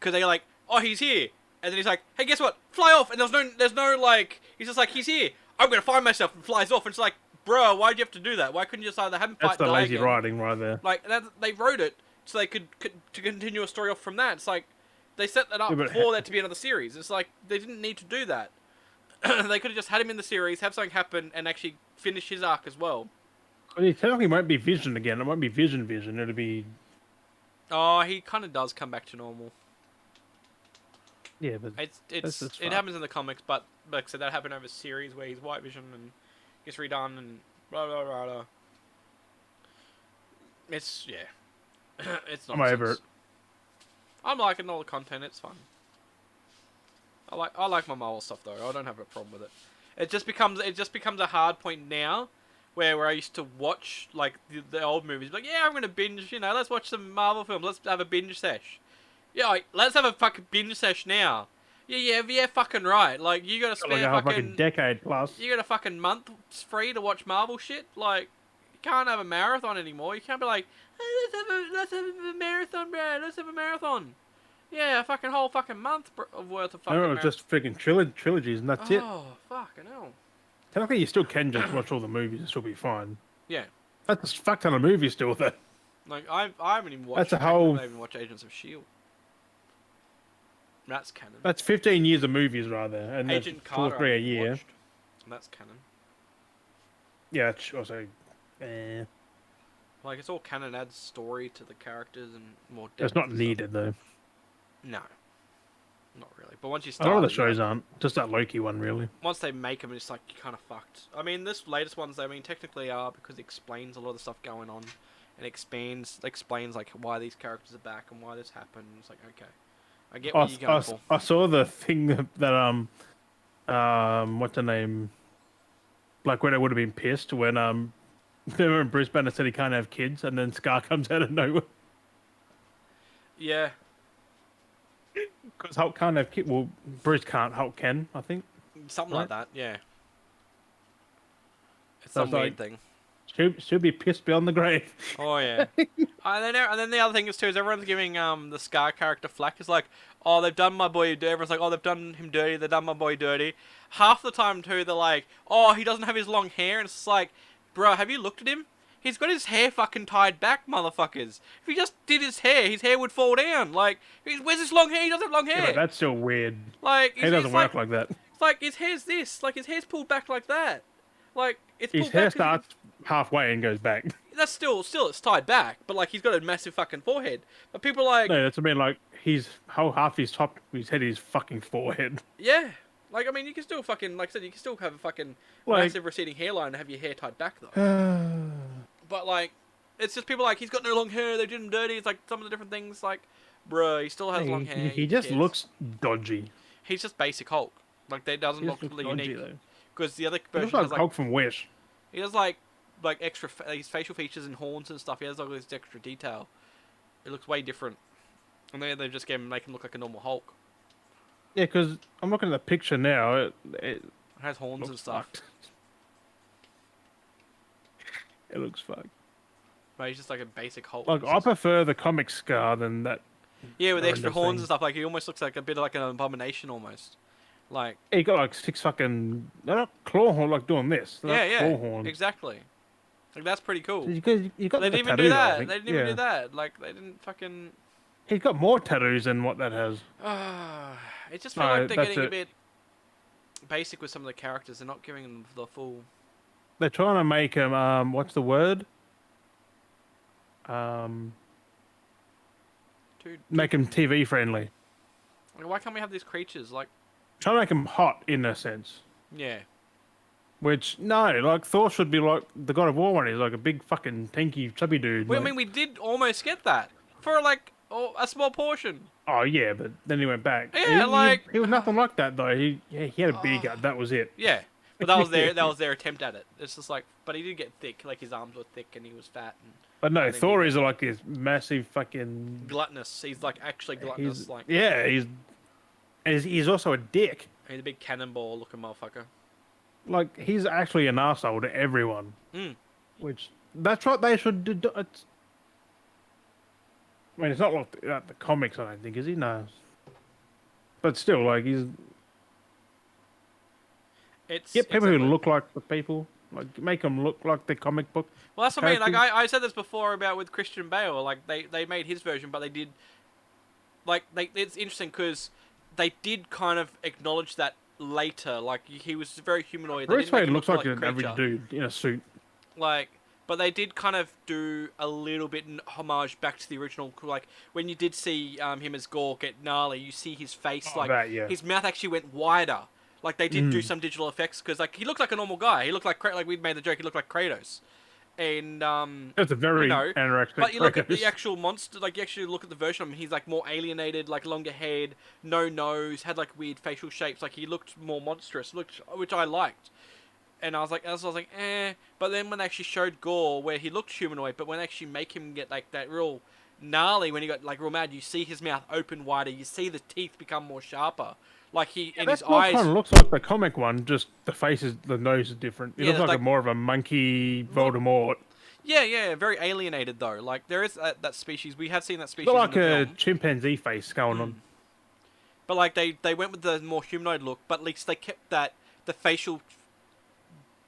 Because they're like, oh, he's here, and then he's like, hey, guess what? Fly off. And there's no like, he's just like, he's here. I'm gonna find myself, and flies off. And it's like, bro, why'd you have to do that? Why couldn't you just either have him fight? That's the lazy writing right there. Like they wrote it so they could to continue a story off from that. It's like they set that up for that to be another series. It's like they didn't need to do that. They could have just had him in the series, have something happen, and actually finish his arc as well. Well, he technically won't be Vision again. It won't be Vision. It'll be. Oh, he kind of does come back to normal. Yeah, but it happens in the comics, but like I said, that happened over a series where he's White Vision and gets redone and blah blah blah blah. It's it's not. I'm over it. I'm liking all the content. It's fun. I like my Marvel stuff though. I don't have a problem with it. It just becomes a hard point now, where I used to watch like the old movies. Like, yeah, I'm gonna binge. Let's watch some Marvel films. Let's have a binge sesh. Yeah, like, let's have a fucking binge sesh now. Yeah, fucking right. Like, you gotta spare like a fucking decade plus. You got a fucking month free to watch Marvel shit. Like, you can't have a marathon anymore. You can't be like, hey, let's have a marathon, bro. Let's have a marathon. Yeah, a fucking whole fucking month of worth of fucking. No, it's just freaking trilogies, and that's it. Oh, fucking hell. Technically, you still can just watch all the movies and still be fine. Yeah. That's a fuck ton of movies still, though. Like, I haven't even watched. That's a whole. I haven't even watched Agents of Shield. That's canon. That's 15 years of movies, rather, and Agent 2 Carter, or 3 a year. watched. That's canon. Yeah, it's also. Like, it's all canon. Adds story to the characters and more depth. It's not needed though. No. Not really. But once you A start, lot of the shows aren't. Just that Loki one, really. Once they make them, it's like you're kind of fucked. I mean, this latest ones, technically are because it explains a lot of the stuff going on, and explains like why these characters are back and why this happened. It's like, okay, I get I, what you're going for. I saw the thing what's the name? Like when I would have been pissed when remember when Bruce Banner said he can't have kids, and then Scar comes out of nowhere Yeah, because Hulk can't have kids. Well, Bruce can't. Hulk can, I think. something Right? like that. Yeah, it's So some it's weird like thing. she'll be pissed beyond the grave. Oh yeah. And then the other thing is too is everyone's giving the Scar character flack. It's like, oh, they've done my boy dirty. Everyone's like, oh, they've done him dirty. They've done my boy dirty. Half the time too, they're like, oh, he doesn't have his long hair, and it's just like, bro, have you looked at him? He's got his hair fucking tied back, motherfuckers. If he just did his hair would fall down. Like, where's his long hair? He doesn't have long Yeah, hair. but that's still weird. Like, He doesn't work like that. It's like his hair's this. Like his hair's pulled back like that. Like it's His pulled hair back 'cause starts halfway and goes back. that's still it's tied back, but like he's got a massive fucking forehead. But people are like, No, that's what I mean. Like his whole half his top, his head is fucking forehead. yeah. Like I mean, you can still fucking like I said, you can still have a fucking Like- massive receding hairline and have your hair tied back though. But like, it's just people like he's got no long hair. They did him dirty. It's like some of the different things. Like, bruh, he still has long hair. He who just cares? looks dodgy. He's just basic Hulk. Like they doesn't He look just looks really dodgy unique though. because the other He version looks like has like Hulk from Wish. he does like extra his facial features and horns and stuff. He has all this extra detail. It looks way different. And then they just make him look like a normal Hulk. Yeah, because I'm looking at the picture now. It It has horns and looks stuff. fucked. It looks fucked. But he's just like a basic Hulk. Like It's I just- prefer the comic Scar than that. yeah, with extra horrendous horns thing. and stuff. Like he almost looks like a bit of like an abomination almost. Like He got like 6 fucking. They're not claw horn like doing this. They're yeah, not yeah, claw horns. Like that's pretty cool. You got They the didn't even tattoo, do though, I that. think. They didn't even Yeah. do that. Like they didn't fucking. He's got more tattoos than what that has. It just feels No, like they're that's getting a it. bit basic with some of the characters. They're not giving them the full. They're trying to make him. What's the word? Um, make him TV friendly. Like, why can't we have these creatures? Like, Trying to make him hot in a sense. yeah. Which no, like Thor should be like the God of War one. He's like a big fucking tanky chubby dude. Well, I like- mean, we did almost get that for like a small portion. Oh yeah, but then he went back. Yeah, he was nothing like that though. He had a beer gut. That was it. Yeah, but that was their attempt at it. It's just like, but he did get thick. Like his arms were thick and he was fat and But no, think Thor he- is like this massive fucking. gluttonous. He's like actually gluttonous. He's, Like yeah, he's also a dick. he's a big cannonball looking motherfucker. Like he's actually an arsehole to everyone. Mm. Which that's what they should do. It's, I mean, it's not like the comics. I don't think is he? No. But still, like he's It's get people exactly- who look like the people. Like make them look like the comic book. Well, that's what I mean. Like characters. I said this before about with Christian Bale. Like they made his version, but they did. Like it's interesting because they did kind of acknowledge that later. Like he was very humanoid. They Bruce didn't make Wayne him looks look like an a average creature. dude in a suit. Like, but they did kind of do a little bit homage back to the original. Like when you did see him as Gore get gnarly, you see his face Oh, like that, yeah. his mouth actually went wider. Like they did do some digital effects because like he looked like a normal guy. He looked like like we made the joke. He looked like Kratos, and That's a very know, anorexic. but you look at the Kratos. actual monster, like you actually look at the version of him, he's like more alienated, like longer head, no nose, had like weird facial shapes, like he looked more monstrous, which I liked. And I was like, eh. But then when they actually showed Gore, where he looked humanoid, but when they actually make him get like that real gnarly, when he got like real mad, you see his mouth open wider, you see the teeth become more sharper, like and his That's what eyes. kind of looks like the comic one. Just the the nose is different. It Yeah, looks like, like- more of a monkey Voldemort. Yeah, very alienated though. Like there is that species. We have seen that species. It's like in the a film. chimpanzee face going on. But like they went with the more humanoid look, but at least they kept the facial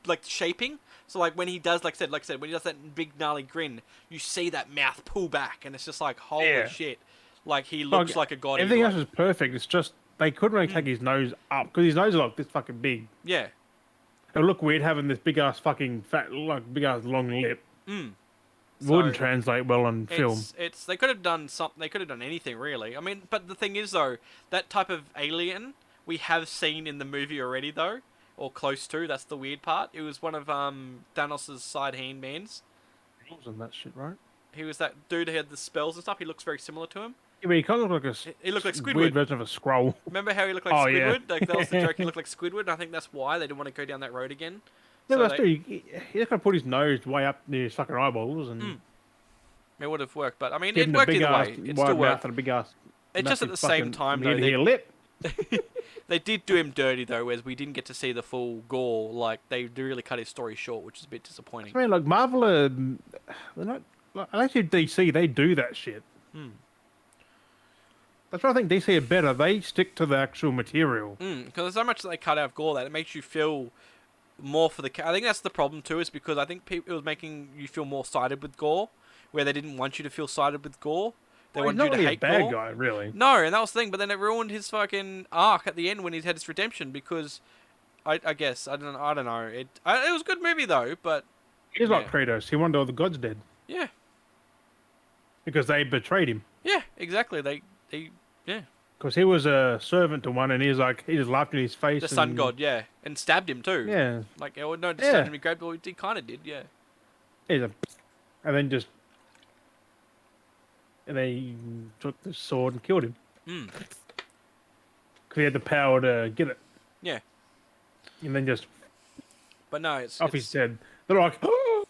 like shaping. So like when he does like I said when he does that big gnarly grin, you see that mouth pull back, and it's just like holy Yeah. shit, like he looks like a god. Everything He's else like- is perfect. It's just they couldn't really take his nose up because his nose is like this fucking big. yeah, It would look weird having this big ass fucking fat, like big ass long lip. mm. Wouldn't So, translate well on film. It's they could have done something. They could have done anything really. I mean, but the thing is though, that type of alien we have seen in the movie already though, or close to. That's the weird part. It was one of Thanos' side handmans. And that shit, right? He was that dude who had the spells and stuff. He looks very similar to him. Yeah, but he kind of looked like He looked like weird Squidward. version of a scroll. Remember how he looked like Oh, yeah. Squidward? Like that was the joke. He looked like Squidward. And I think that's why they didn't want to go down that road again. Yeah, So but that's true. He just got to put his nose way up near his fucking eyeballs and it would have worked. But I mean, give it him a worked big either ass way. It wide still mouth worked. and a big ass. It's just at the same time though. Ear lip. They did do him dirty though, whereas we didn't get to see the full gore. Like they really cut his story short, which is a bit disappointing. I mean, like Marvel are, they're not. Like, actually, DC they do that shit. That's why I think DC are better. They stick to the actual material. Because there's so much that they cut out of gore that it makes you feel more for the. I think that's the problem too, is because I think it was making you feel more sided with gore, where they didn't want you to feel sided with gore. They Well, he's wanted not you to really hate a bad gore. guy, really. No, and that was the thing. But then it ruined his fucking arc at the end when he had his redemption because, I guess I don't know. It was a good movie though, but He's like Kratos. He wanted all the gods dead yeah, because they betrayed him. yeah, exactly. They yeah. Because he was a servant to one, and he just laughed in his face. The sun and, god, yeah, and stabbed him too. Yeah. Like, oh no, just Yeah. stabbed him. He grabbed, well, he kind of did, yeah. He's a, and then just, and then he took the sword and killed him. Mm. Because he had the power to get it. Yeah. And then just But no, it's off his head. They're like, oh!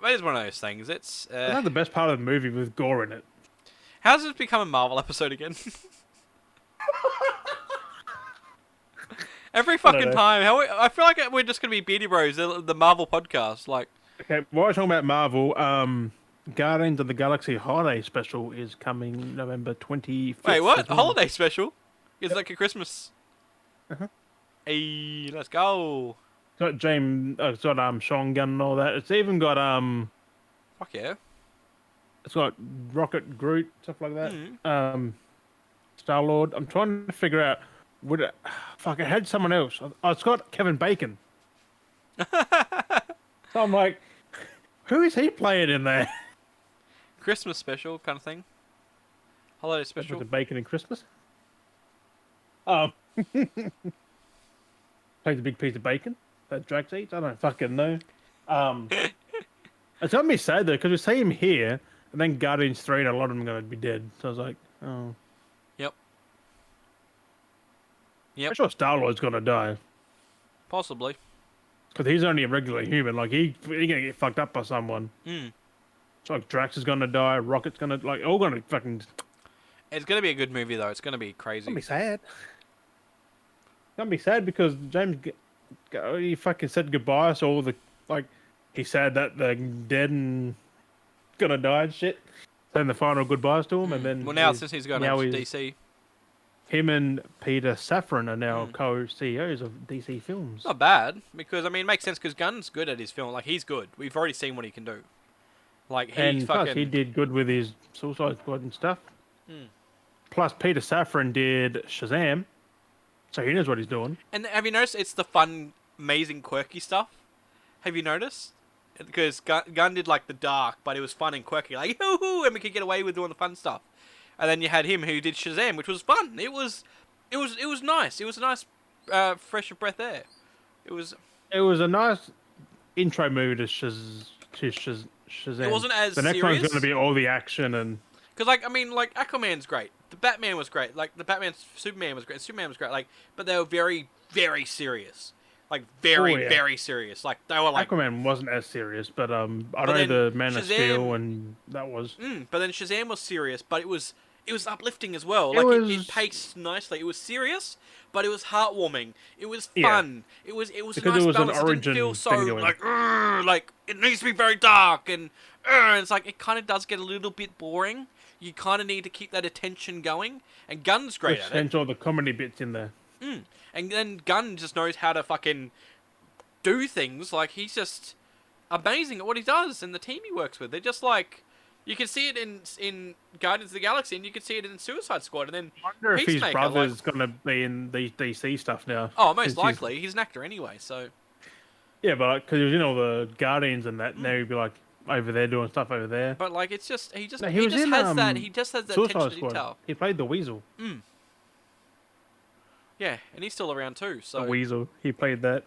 It is one of those things. It's That's the best part of the movie with gore in it. how's this become a Marvel episode again? Every fucking know. time. I feel like we're just gonna be Beardy Bros, the Marvel podcast. Like, Okay, while we're talking about Marvel, Guardians of the Galaxy Holiday Special is coming November 25th. wait, what? as well. Holiday special? It's like a Christmas. Uh-huh. Hey, let's go. It's got it's got Sean Gunn and all that. It's even got Fuck yeah. it's got Rocket, Groot, stuff like that. Mhm. Star Lord. I'm trying to figure out fuck, it had someone else. Oh, it's got Kevin Bacon. So I'm like, who is he playing in there? Christmas special kind of thing. Holiday With special. the bacon and Christmas. Plays a big piece of bacon that Drax eats. I don't fucking know. It's got me sad though because we see him here, and then Guardians 3, and a lot of them are going to be dead. So I was like, oh. Yep. I'm sure Star Lord's going to die Possibly. because he's only a regular human. Like he going to get fucked up by someone. Mm. So like Drax is going to die. Rocket's going to all going to fucking. It's gonna be a good movie though. It's gonna be crazy. It's gonna be sad. It's gonna be sad because James, he fucking said goodbye. So all the he said that they're dead and gonna die and shit. Saying the final goodbyes to him, and then Well, now since he's going to DC, him and Peter Safran are now co-CEOs of DC Films. not bad because I mean it makes sense because Gunn's good at his film. Like he's good. We've already seen what he can do. Like he And fucking plus, he did good with his Suicide Squad and stuff. Mm. Plus, Peter Safran did Shazam, so he knows what he's doing. And have you noticed it's the fun, amazing, quirky stuff? Have you noticed? Because Gunn did like the dark, but it was fun and quirky, like hoo-hoo, and we could get away with doing the fun stuff. And then you had him who did Shazam, which was fun. It was nice. It was a nice, fresh of breath air. It was a nice intro movie to Shazam. It wasn't as the next serious. one's going to be all the action and. Because, like, I mean, like, Aquaman's great. The Batman was great. Like, Superman was great. Superman was great. Like, but they were very, very serious. Like, very serious. Like, they were like... Aquaman wasn't as serious, but I know then the Man of Shazam- Steel and that was... But then Shazam was serious, but it was uplifting as well. It Like, was- it paced nicely. It was serious, but it was heartwarming. It was Yeah. fun. It was Because a nice it was an balance. It origin didn't feel so, thing going. like, it needs to be very dark, and it's like, it kind of does get a little bit boring. You kind of need to keep that attention going, and Gunn's great at it. And all the comedy bits in there. And then Gunn just knows how to fucking do things. Like, he's just amazing at what he does, and the team he works with. They're just like, you can see it in Guardians of the Galaxy, and you can see it in Suicide Squad, and then I wonder if his Peacemaker, brother's going to be in the DC stuff now. oh, most since likely. He's an actor anyway, so... Yeah, but because he was in all the Guardians and that, now he'd be like over there doing stuff over there. But, like, it's just... He just No, he was just in, has that... He just has that Suicide attention to Squad. detail. He played the Weasel. Yeah, and he's still around too, so... The Weasel. He played that.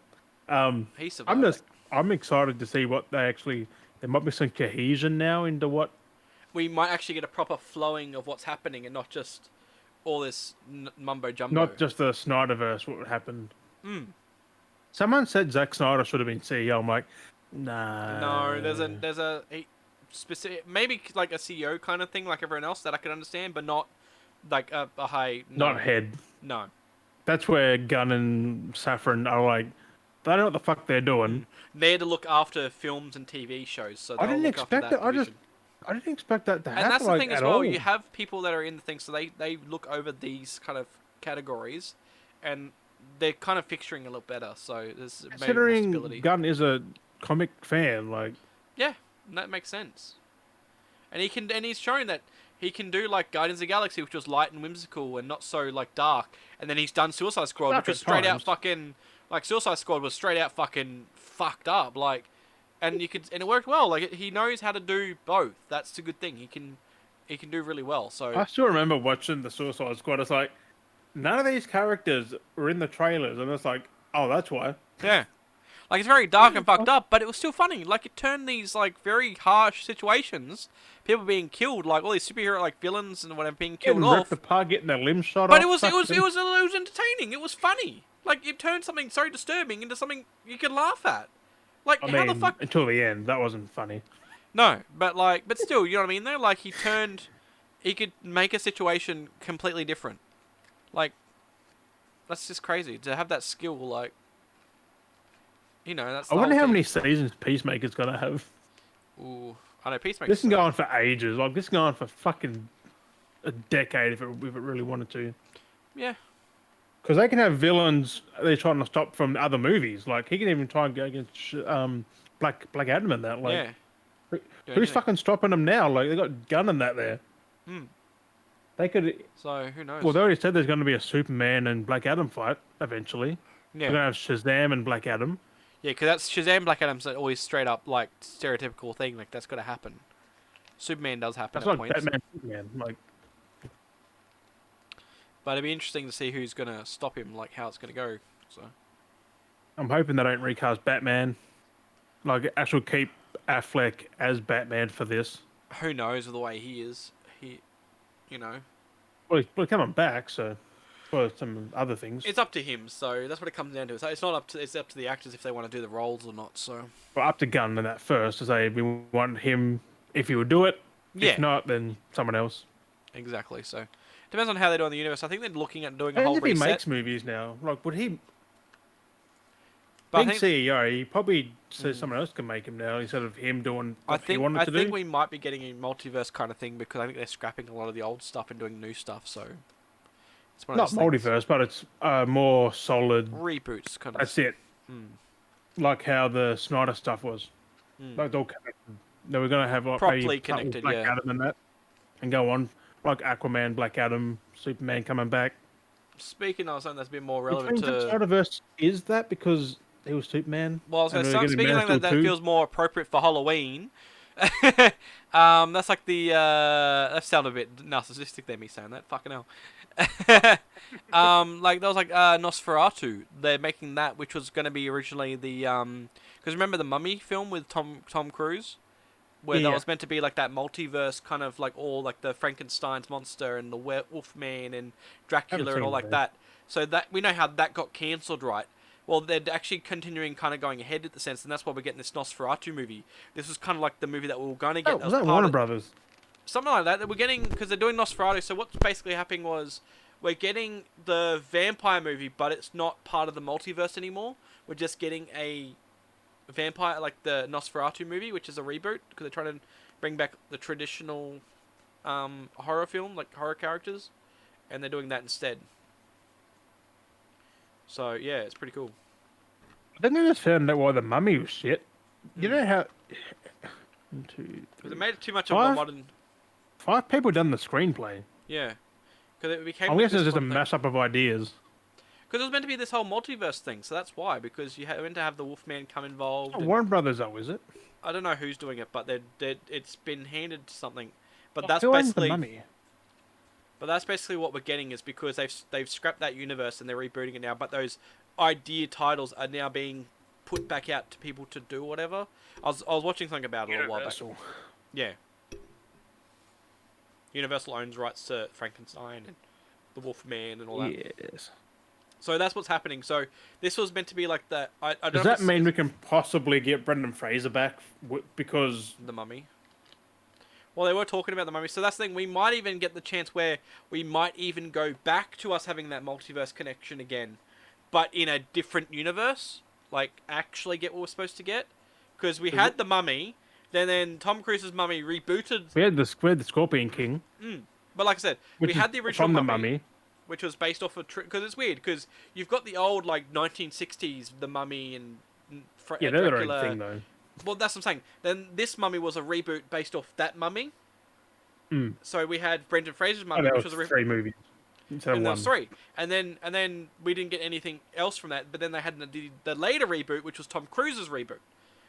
He survived. I'm excited to see what they actually there might be some cohesion now into what, We might actually get a proper flowing of what's happening and not just all this mumbo jumbo. not just the Snyderverse, what happened. Mm. Someone said Zack Snyder should have been CEO. I'm like, nah. No, there's a specific, maybe like a CEO kind of thing like everyone else that I could understand, but not like a high. No, Not head. no. That's where Gunn and Safran are like, they don't know what the fuck they're doing. They're to look after films and TV shows, so I they'll didn't look after expect that it. division. I didn't expect that to happen. And that's the like, thing as at well. all. You have people that are in the thing, so they look over these kind of categories, and they're kind of fixturing a little better. So there's maybe more Considering stability. Gunn is a comic fan, like, Yeah, that makes sense. And he's shown that he can do like Guardians of the Galaxy, which was light and whimsical and not so like dark. And then he's done Suicide Squad, Dark which was at straight out times. fucking like Suicide Squad was straight out fucking fucked up. Like, and it worked well. Like he knows how to do both. That's a good thing. He can do really well. So I still remember watching the Suicide Squad. It's like, none of these characters were in the trailers, and it's like, oh, that's why. yeah. Like, it's very dark and fucked up, but it was still funny. Like, it turned these, like, very harsh situations, people being killed, like, all these superhero, like, villains and whatever being killed Getting off. ripped apart, getting their limbs shot But off. it was fucking- entertaining. It was funny. Like, it turned something so disturbing into something you could laugh at. Like, I how mean, the fuck... until the end, that wasn't funny. No, but, like, but still, you know what I mean, though? Like, he could make a situation completely different. Like, that's just crazy. To have that skill, like... You know, that's the I wonder whole how thing. many seasons Peacemaker's gonna have. Ooh, I know Peacemaker. This can go on for ages. Like, this can go on for fucking a decade if it really wanted to. Yeah. Because they can have villains they're trying to stop from other movies. Like, he can even try and go against Black Adam and that. Like, Yeah. Do who's anything. fucking stopping them now? Like, they got Gun and that there. Hmm. They could. So who knows? Well, they already said there's going to be a Superman and Black Adam fight eventually. yeah, They're going to have Shazam and Black Adam. yeah, because that's Shazam, Black Adam's always straight up like stereotypical thing. Like that's got to happen. Superman does happen That's at like points, Batman, Superman. Like, but it'd be interesting to see who's gonna stop him. Like how it's gonna go. So I'm hoping they don't recast Batman. Like, actually keep Affleck as Batman for this. who knows with the way he is? You know, Well, he's coming back, so for some other things. it's up to him. So that's what it comes down to. It's not up to it's up to the actors if they want to do the roles or not. So But up to Gunn and that first to say we want him if he would do it. yeah, If not, then someone else. exactly. So depends on how they do in the universe. I think they're looking at doing a And whole if he reset. makes movies now, like would he? But I Being think, CEO, he probably says someone else can make him now instead of him doing I what he wanted to think do. we might be getting a multiverse kind of thing because I think they're scrapping a lot of the old stuff and doing new stuff. So it's one of Not those things. multiverse, but it's more solid. Reboots kind of. That's it. Mm. Like how the Snyder stuff was. Mm. Like, they're all connected. They were going to have like, Properly maybe start with connected, Black yeah. Adam and that, and go on like Aquaman, Black Adam, Superman coming back. Speaking of something that's a bit more Which relevant means the to, Snyderverse is that because he was Superman. well, I was going and to we're say, getting speaking Man of of something that Steel 2. feels more appropriate for Halloween. That's like the that sounded a bit narcissistic there, me saying that. Fucking hell. Like that was like Nosferatu. They're making that, which was going to be originally the because remember the Mummy film with Tom Cruise, where that Yeah. was meant to be like that multiverse kind of like all like the Frankenstein's monster and the Werewolf Man and Dracula and all seen like that. that. So that we know how that got cancelled, right? Well, they're actually continuing kind of going ahead at the sense, and that's why we're getting this Nosferatu movie. This was kind of like the movie that we were going to get. Oh, that was was that part Warner of- Brothers? something like that. That we're getting because they're doing Nosferatu. So what's basically happening was we're getting the vampire movie, but it's not part of the multiverse anymore. We're just getting a vampire like the Nosferatu movie, which is a reboot because they're trying to bring back the traditional horror film, like horror characters, and they're doing that instead. So yeah, it's pretty cool. Then they just found out why the Mummy was shit. You Hmm. know how? 1, 2, Because 3, it made it too much of a Five? modern, 5 people done the screenplay. yeah. Because it became. I'm like guessing this it's just a one thing. mashup of ideas. Because it was meant to be this whole multiverse thing, so that's why. Because you meant to have the Wolfman come involved. Not and- Warner Brothers, though, is it? I don't know who's doing it, but it's been handed to something. But I that's feel like it's the basically, Mummy. but that's basically what we're getting is because they've scrapped that universe and they're rebooting it now. But those idea titles are now being put back out to people to do whatever. I was watching something about it a while back. Universal. Yeah. Universal owns rights to Frankenstein and the Wolfman and all that. Yes. So that's what's happening. So this was meant to be like the. I don't Does know if that mean we can possibly get Brendan Fraser back because the Mummy? Well, they were talking about the Mummy, so that's the thing. We might even get the chance where we might even go back to us having that multiverse connection again, but in a different universe. Like actually get what we're supposed to get, because we had the Mummy, then Tom Cruise's Mummy rebooted. we had the Scorpion King, But like I said, we which had is the original from the Mummy, Mummy. which was based off of because it's weird because you've got the old like 1960s the Mummy and Yeah, they're their Dracula. own thing though. Well, that's what I'm saying. Then this Mummy was a reboot based off that Mummy. Mm. So we had Brendan Fraser's Oh, Mummy, that which was was a three movies instead of and there one. was three, and then we didn't get anything else from that. But then they had the later reboot, which was Tom Cruise's reboot,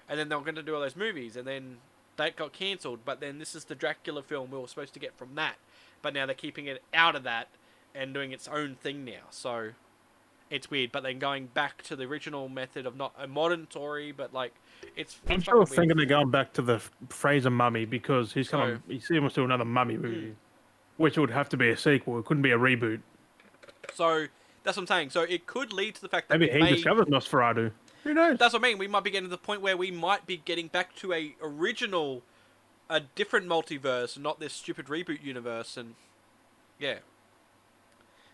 and then they were going to do all those movies, and then that got cancelled. But then this is the Dracula film we were supposed to get from that, but now they're keeping it out of that and doing its own thing now. So it's weird. But then going back to the original method of not a modern story, but like it's. I'm fucking still weird. thinking they're going back to the Fraser Mummy because he's So- almost do another Mummy movie, which would have to be a sequel. It couldn't be a reboot. So that's what I'm saying. So it could lead to the fact that Maybe we he may, discovers Nosferatu. Who knows? that's what I mean. We might be getting to the point where we might be getting back to a different multiverse, not this stupid reboot universe. And yeah,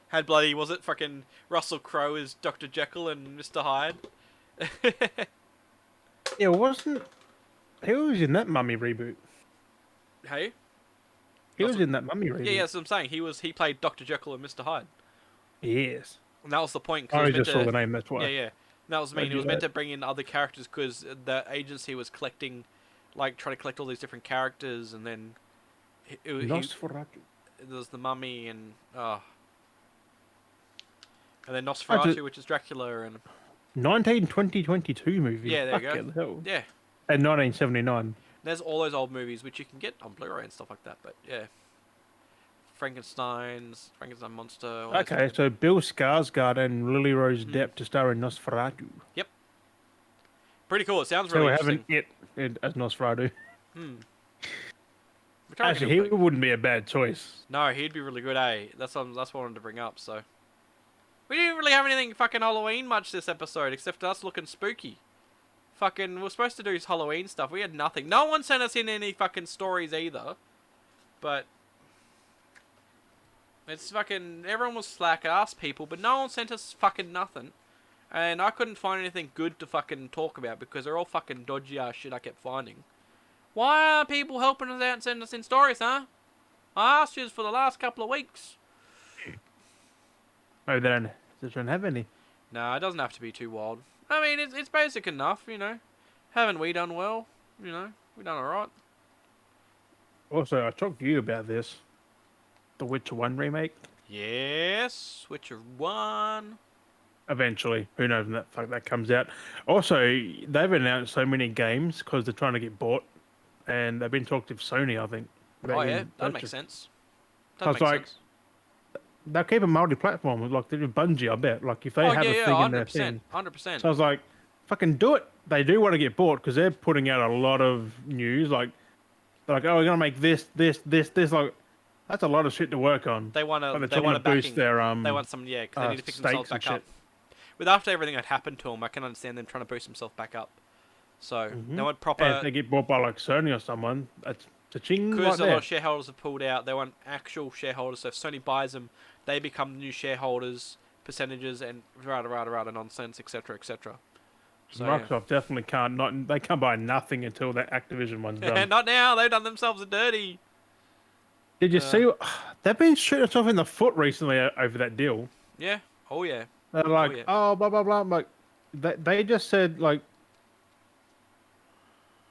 had bloody was it fucking Russell Crowe as Dr. Jekyll and Mr. Hyde? Yeah, wasn't he was in that Mummy reboot? Hey, He was Russell- in that Mummy reboot. yeah, that's what I'm saying. He played Dr. Jekyll and Mr. Hyde, Yes. and that was the point. I it was just meant saw to- the name. That's why. Yeah, yeah. That was I mean. It knew was meant that. to bring in other characters because the agency was collecting, like, trying to collect all these different characters, and then Nosferatu. there's the Mummy and then Nosferatu, which is Dracula, and 2022 movie. Yeah, there you Fucking go. hell. yeah, And 1979. there's all those old movies which you can get on Blu-ray and stuff like that. But yeah, Frankenstein Monster. all those Okay, so Bill Skarsgård and Lily Rose Hmm. Depp to star in Nosferatu. pretty cool. It sounds So really we're interesting. having it as Nosferatu. We're trying to get Actually, him he back. wouldn't be a bad choice. No, he'd be really good, eh? That's what I wanted to bring up. So we didn't really have anything fucking Halloween much this episode, except us looking spooky. Fucking, we were supposed to do Halloween stuff. We had nothing. No one sent us in any fucking stories either. But it's fucking everyone was slack ass people, but no one sent us fucking nothing. And I couldn't find anything good to fucking talk about because they're all fucking dodgy ass shit I kept finding. Why aren't people helping us out and sending us in stories, huh? I asked you for the last couple of weeks. Maybe they don't have any. No, it doesn't have to be too wild. I mean, it's basic enough, you know. Haven't we done well? You know, we done alright. Also, I talked to you about this. The Witcher 1 remake. Yes, Witcher 1. Eventually. Who knows when that comes out. Also, they've announced so many games because they're trying to get bought. And they've been talking to Sony, I think. Oh, about yeah, getting that makes purchased. sense. I That was makes like, sense. they'll keep it multi-platform. Like, they do Bungie, I bet. Like, if they Oh, have yeah, a yeah, thing in their 100%. thing. 100%. So I was like, fucking do it. They do want to get bought because they're putting out a lot of news. Like, they're like, oh, we're going to make this. Like, that's a lot of shit to work on. They want But to. they're They trying want to a boost backing. their They want some, yeah, because they need to pick stakes themselves and back up. shit. With after everything that happened to them, I can understand them trying to boost themselves back up. So they want proper. And if they get bought by like Sony or someone, that's cha-ching right Because a lot there. of shareholders have pulled out, they want actual shareholders. So if Sony buys them, they become the new shareholders, percentages, and rada nonsense, etc., etc. So, yeah. Microsoft definitely can't. They can't buy nothing until that Activision one's done. Not now. They've done themselves a dirty. Did you see? They've been shooting themselves in the foot recently over that deal. Yeah. Oh yeah. They're like, yeah. oh, blah blah blah. I'm like, they just said like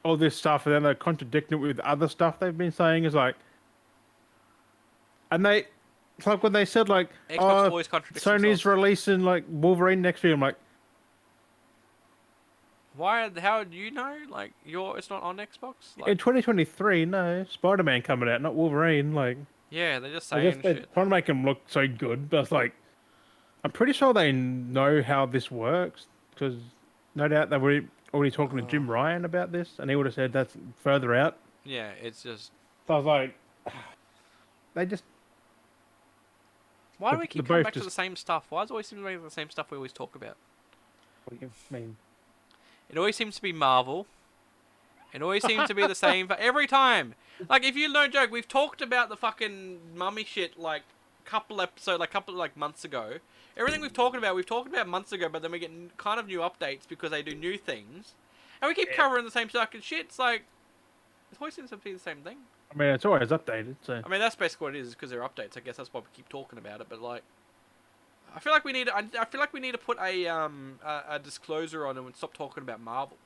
all this stuff, and then they're contradicting it with other stuff they've been saying. Is like, and it's like when they said like, Xbox oh, always contradicts Sony's themselves. releasing like Wolverine next year. I'm like, Why? How do you know? Like, it's not on Xbox. Like, in 2023, no, Spider-Man coming out, not Wolverine. Like, yeah, they're just I guess saying they're shit. trying to make him look so good, but it's like, I'm pretty sure they know how this works because No doubt they were already talking to Jim Ryan about this, and he would have said that's further out. Yeah, it's just... So I was like, they just... Why do we the keep coming both back to just- the same stuff? Why does it always seem to be the same stuff we always talk about? What do you mean? It always seems to be Marvel. It always seems to be the same for every time. Like, if you no joke, we've talked about the fucking mummy shit like couple months ago. Everything we've talked about months ago, but then we get kind of new updates because they do new things, and we keep covering the same fucking shit. It's like it always seems to be the same thing. I mean, it's always updated, so... I mean, that's basically what it is because they're updates. I guess that's why we keep talking about it. But like, I feel like we need to put a disclosure on it and stop talking about Marvel.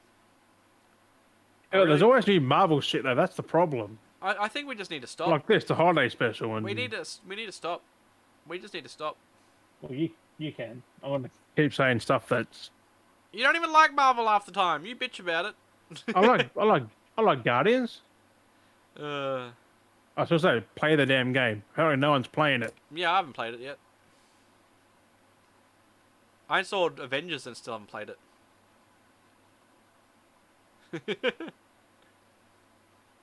There's always new Marvel shit, though. That's the problem. I think we just need to stop. Like this, the holiday special. And... We need to stop. We just need to stop. Well, you can. I want to keep saying stuff that's... You don't even like Marvel half the time. You bitch about it. I like Guardians. Uh, I was supposed to say, play the damn game. Apparently no one's playing it. yeah, I haven't played it yet. I installed Avengers and still haven't played it.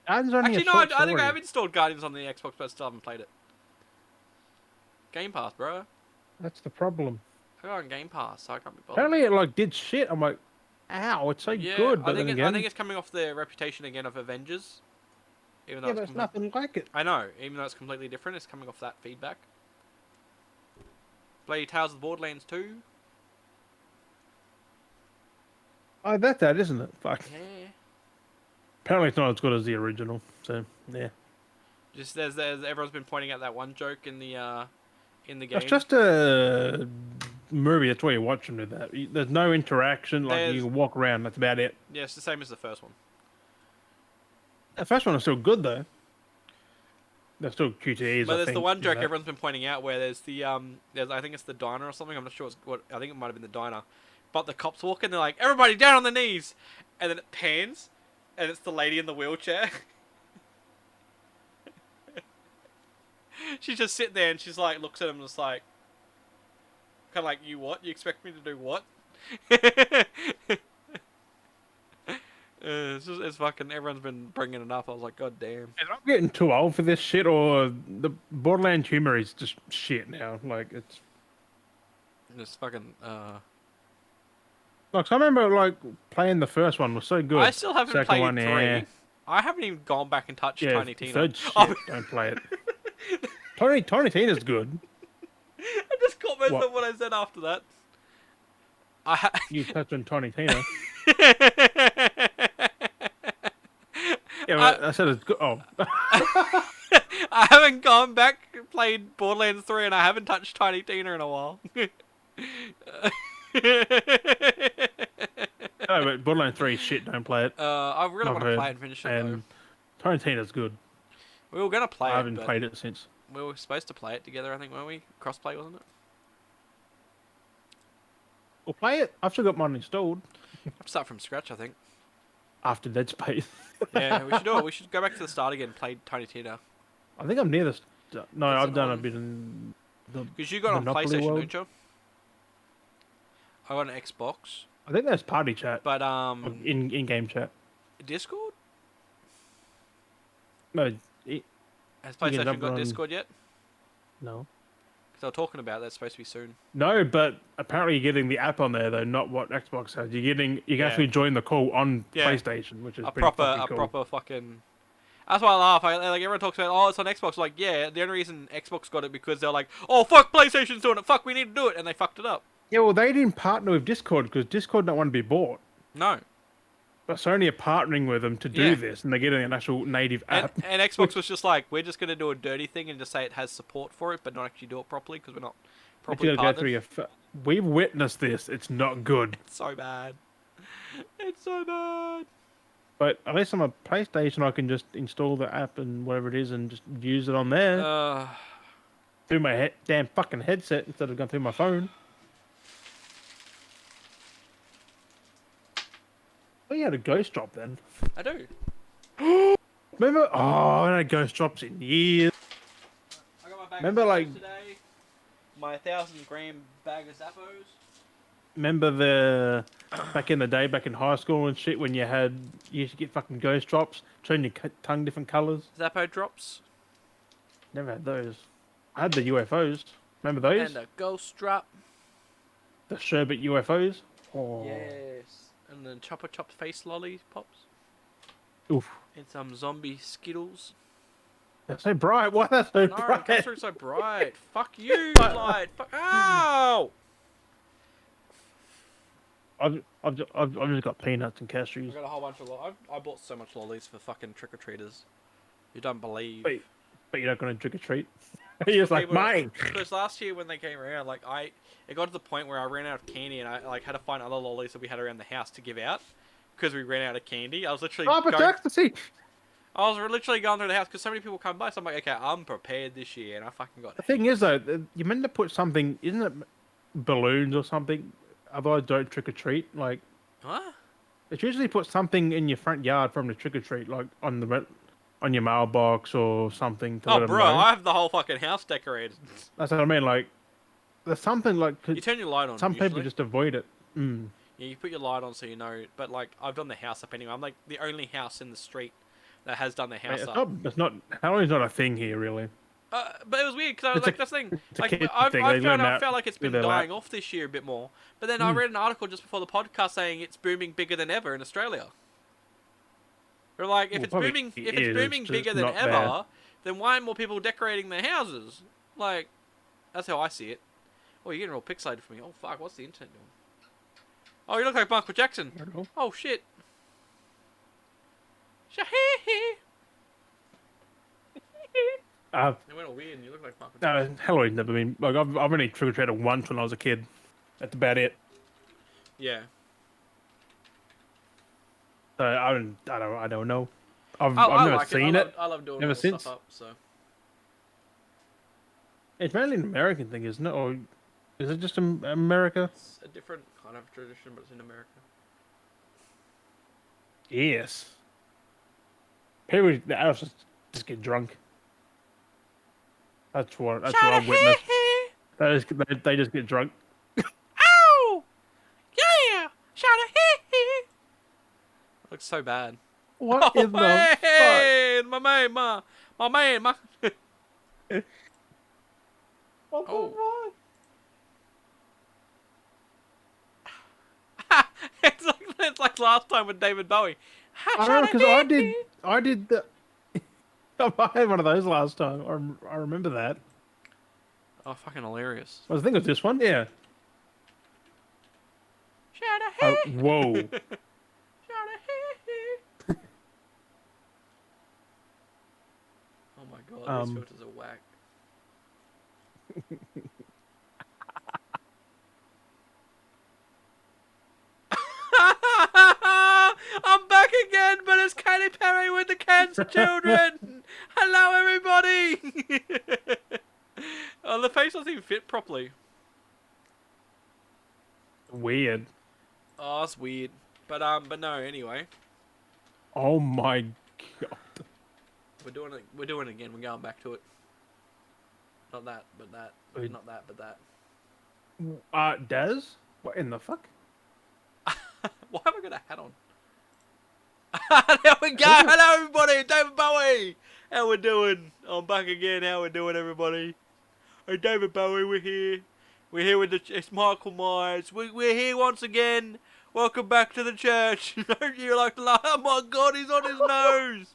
Guardians only Actually, a no, short I think story. I have installed Guardians on the Xbox, but still haven't played it. Game Pass, bro. That's the problem. I got on Game Pass, so I can't be bothered. Apparently it like did shit. I'm like, ow, it's so Yeah, good. But I think then again, I think it's coming off the reputation again of Avengers. Even though yeah, but it's nothing like it. I know, even though it's completely different, it's coming off that feedback. Play Tales of the Borderlands 2. Oh, that's that, isn't it? Fuck. Yeah. Apparently it's not as good as the original. So yeah, Just there's everyone's been pointing out that one joke in the game. it's just a movie. That's why you're watching with that. There's no interaction. Like you can walk around. That's about it. Yeah, it's the same as the first one. The first one is still good though. They're still QTEs. But I there's the think, one joke that. everyone's been pointing out where there's the I think it's the diner or something. I'm not sure what. I think it might have been the diner. But the cops walk in, they're like, "Everybody down on their knees," and then it pans, and it's the lady in the wheelchair. She's just sitting there and she's like, looks at him just like, kind of like, "You what? You expect me to do what?" It's fucking. Everyone's been bringing it up. I was like, God damn. And I'm getting too old for this shit, or the Borderlands humor is just shit now. Like it's fucking. like I remember like playing the first one was so good. I still haven't Second played one, 3. yeah. I haven't even gone back and touched Yeah, Tiny Tina. third shit, Oh. don't play it. Tiny Tina's good. I just caught myself what I said after that. You touched on Tiny Tina. Yeah, I said it's good. Oh. I haven't gone back and played Borderlands 3 and I haven't touched Tiny Tina in a while. No, but Borderlands 3 is shit, don't play it. I really I've want to heard. play it and finish it And Tiny Tina's good. though. We were going to play I it, haven't but played it since. we were supposed to play it together, I think, weren't we? Crossplay, wasn't it? We'll play it. I've still got mine installed. I'll start from scratch, I think. After Dead Space. Yeah, we should do it. We should go back to the start again and play Tiny Tina. I think I'm near the... No, Is I've it done a on? bit in... the. Because you got on Monopoly PlayStation, World? don't you? I got an Xbox. I think there's party chat. But, In-game chat. Discord? No, Has can PlayStation jump got on- Discord yet? no. Because they were talking about that's supposed to be soon. No, but apparently you're getting the app on there though, not what Xbox has. You can actually join the call on Yeah. PlayStation, which is A pretty fucking cool. proper fucking. That's why I laugh. Like everyone talks about, oh, it's on Xbox. Like, yeah, the only reason Xbox got it because they're like, oh fuck, PlayStation's doing it. Fuck, we need to do it, and they fucked it up. Yeah, well, they didn't partner with Discord because Discord don't want to be bought. No. But Sony are partnering with them to do Yeah. this, and they're getting an actual native app. And Xbox was just like, we're just gonna do a dirty thing and just say it has support for it, but not actually do it properly because we're not But properly you gotta go partnered. through We've witnessed this. It's not good. It's so bad. It's so bad. But at least on a PlayStation, I can just install the app and whatever it is and just use it on there through my damn fucking headset instead of going through my phone. Oh, you had a ghost drop then. I do. Remember? Oh, I haven't had ghost drops in years. I got my bag Remember, of like- Zappos today. My 1,000-gram bag of Zappos. remember the back in the day, back in high school and shit, when you used to get fucking ghost drops, turn your tongue different colors. Zappo drops. Never had those. I had the UFOs. Remember those? And a ghost drop. The sherbet UFOs. Oh, Yes. And then chopper chopped face lollipops. oof. And some zombie skittles. They're so bright. Why are they so No, it bright? comes through so bright. Fuck you, light. Fuck. Ow! I've just got peanuts and I cashews. got a whole bunch of I bought so much lollies for fucking trick or treaters. You don't believe. But you're not going to trick or treat. You're just like mine. Because last year when they came around, like it got to the point where I ran out of candy and I like had to find other lollies that we had around the house to give out because we ran out of candy. I was literally I was literally going through the house because so many people come by. So I'm like, okay, I'm prepared this year, and I fucking got. The thing is though, you meant to put something, isn't it? Balloons or something. Otherwise, don't trick or treat. Like, What? it's usually put something in your front yard from the trick or treat, like on your mailbox or something. To let Oh, them bro, know. I have the whole fucking house decorated. That's what I mean. Like, there's something like You turn your light on. some usually. people just avoid it. Mm. Yeah, you put your light on so you know. But like, I've done the house up anyway. I'm like the only house in the street that has done the house up. It's not. Halloween's not a thing here, really. But it was weird because like that's the thing. It's a Like kid I thing. They learn that felt like it's been with their dying lap. off this year a bit more. But then I read an article just before the podcast saying it's booming bigger than ever in Australia. They're like, if Well, it's probably booming, if it's booming just bigger than not ever, bad. then why aren't more people decorating their houses? Like, that's how I see it. Oh, you're getting real pixelated for me. Oh fuck, what's the internet doing? Oh, you look like Michael Jackson. I don't know. Oh shit. Shahee. It went all weird and you look like Michael Jackson. No, Halloween's never been. Like, I've only trick or treated once when I was a kid. That's about it. Yeah. So I don't know. I've I never like seen it. it. I love doing Never all this since. stuff up, so. It's mainly an American thing, isn't it? Or is it just America? It's a different kind of tradition, but it's in America. Yes. People else just get drunk. That's what I've witnessed. They just get drunk. Ow! Yeah! Shout a hee hee! Looks so bad. What in the fuck? Hey, my man, my man, my. What Oh. the fuck? it's like last time with David Bowie. I don't know, because I did the. I had one of those last time. I remember that. Oh, fucking hilarious. I think it was this one. Yeah. Shout a Oh, hee. whoa. Shout a hee. Oh my god, these filters are whack. I'm back again, but it's Katy Perry with the Cancer Children. Hello, everybody. Oh, the face doesn't even fit properly. Weird. Oh, that's weird. But no. Anyway, Oh my god. we're doing it. We're doing it again. We're going back to it. Not that, but that. Wait. Not that, but that. Daz? What in the fuck? Why have I got a hat on? There we go. Hello, everybody. David Bowie. How we doing? I'm back again. How we doing, everybody? Hey, David Bowie. We're here. We're here with it's Michael Myers. We're here once again. Welcome back to the church. Don't you like to laugh? Oh my God, he's on his nose.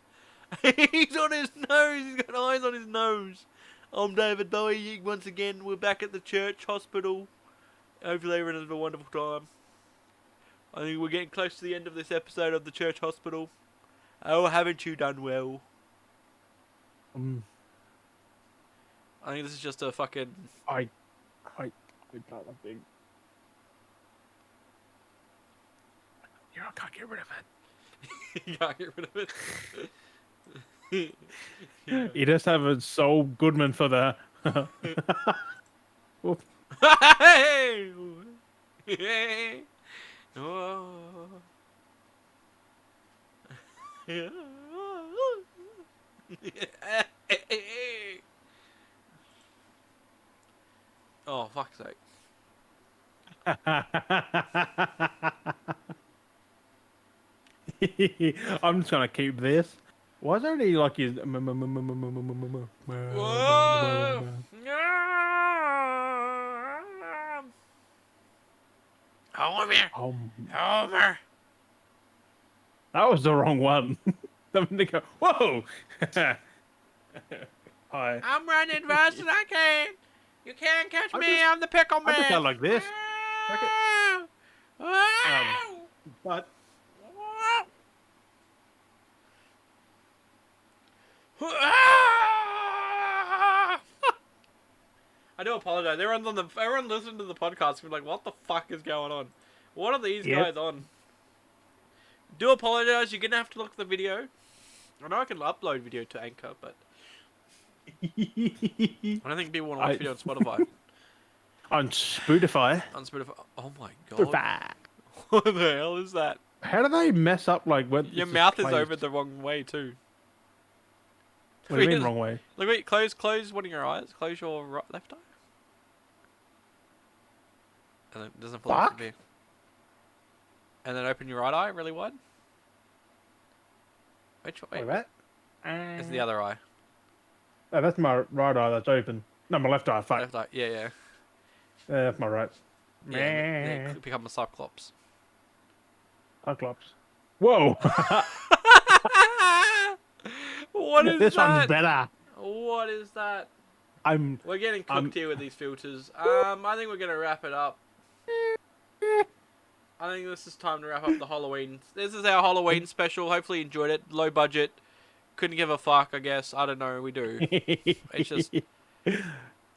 He's on his nose. He's got eyes on his nose. I'm David Bowie. Once again, we're back at the church hospital. Hopefully, everyone has a wonderful time. I think we're getting close to the end of this episode of the church hospital. Oh, haven't you done well? I think this is just a fucking... I can't think. Yeah, I can't get rid of it. You can't get rid of it. You just have a Saul Goodman for the. Whoop. Hey! Hey! Oh. Oh, fuck's sake. I'm just gonna keep this. Why is there any like his? Whoa! Homer! Homer! That was the wrong one. They go, whoa! Hi. I'm running fast as I can. You can't catch I me. just- I'm the pickle I just man. sound like this. Okay. Um, but I do apologize. Everyone listening to the podcast will be like, "What the fuck is going on? What are these Yep. guys on?" Do apologize. You're gonna have to look at the video. I know I can upload video to Anchor, but I don't think people want to watch video on Spotify. on Spotify. On Spotify. Oh my god. Spotify. What the hell is that? How do they mess up like when Your this mouth is placed? over the wrong way too. What do you mean wrong way? Look, wait, close one of your eyes. Close your left eye. And then it doesn't fall Fuck. off the beer. And then open your right eye really wide. Which way? Like that? It's the other eye. Oh, that's my right eye that's open. No, my left eye. Fuck. Left eye. Yeah, yeah. That's my right. Yeah, and then become a cyclops. Cyclops. Whoa! What is this that? one's better. What is that? I'm. We're getting cooked here with these filters. I think we're gonna wrap it up. I think this is time to wrap up the Halloween. This is our Halloween special. Hopefully you enjoyed it. Low budget. Couldn't give a fuck, I guess. I don't know. We do.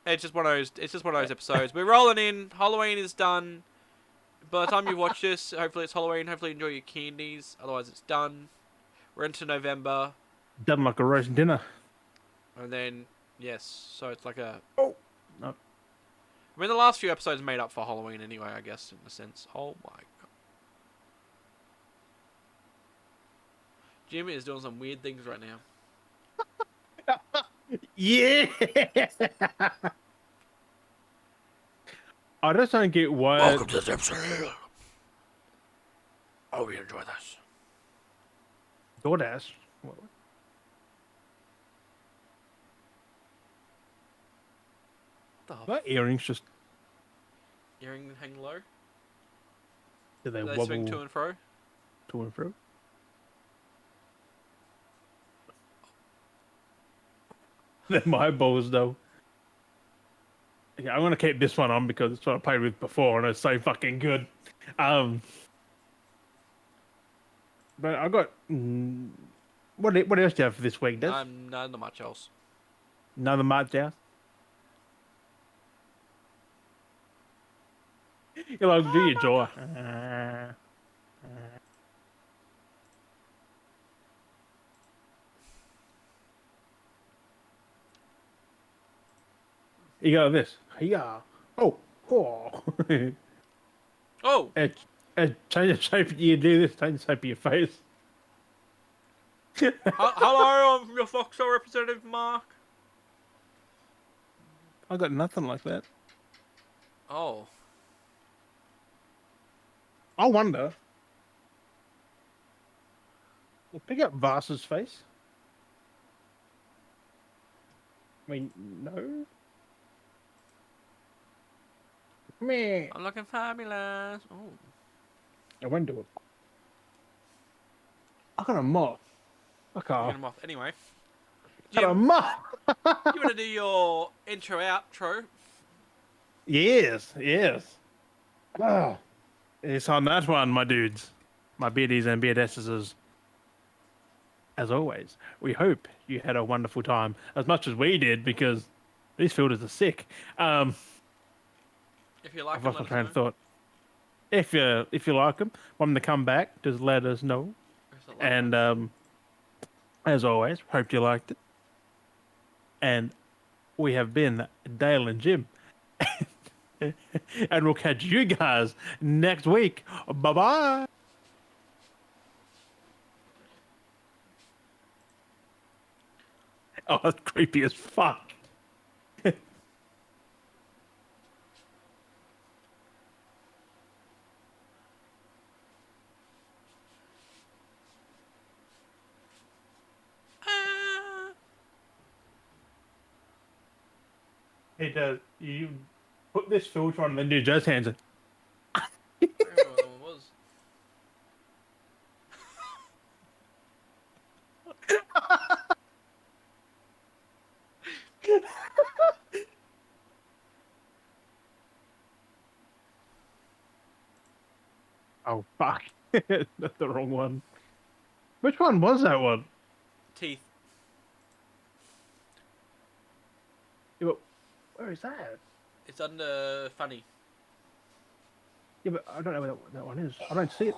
It's just one of those. It's just one of those episodes. We're rolling in. Halloween is done. By the time you watch this, hopefully it's Halloween. Hopefully you enjoy your candies. Otherwise, it's done. We're into November, Done like a roast dinner. and then yes, so it's like a. Oh. No. I mean, the last few episodes made up for Halloween anyway, I guess, in a sense. Oh my god. Jimmy is doing some weird things right now. Yeah. I just don't get why. Welcome to this episode. Oh, we enjoy this. DoorDash. My earrings just. Earring hang low. Do they Do they wobble swing to and fro? to and fro? They're my balls, though. Okay, I'm gonna keep this one on because it's what I played with before, and it's so fucking good. But I got. What else do you have for this week, Des? Not much else. Another March out. You like do your jaw. You got this. Yeah. Oh. Oh. Oh! Change the shape. You do this. Change the shape of your face. Hello, I'm your Foxhole representative, Mark. I got nothing like that. Oh. I wonder. Well, pick up Vasa's face. I mean, no. Me. I'm looking fabulous. Oh. I won't do it. I got a moth. Okay. Get him off. Anyway. Got a Jim, moth. you want to do your intro outro? Yes, yes. Ah, it's on that one, my dudes, my beardies and beardesses. As always, we hope you had a wonderful time, as much as we did, because these filters are sick. If you like I've them, lost my let train us of know. thought. If you like them, want them to come back, just let us know. And as always, hope you liked it. And we have been Dale and Jim. And we'll catch you guys next week. Bye-bye. Oh, that's creepy as fuck. It does. You put this filter on and then do jazz hands. I don't remember what that one was. Oh, fuck. That's the wrong one. Which one was that one? Teeth. Yeah, but where is that? It's under funny. Yeah, but I don't know where that one is. I don't see it.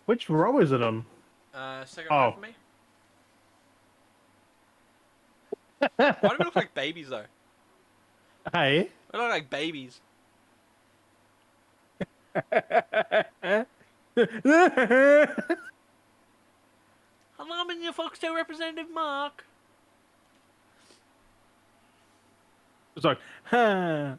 Which row is it on? Second row Oh. for me. Why do we look like babies though? Hey. We look like babies. Hello, I'm in your Foxtail representative, Mark. It's like, huh.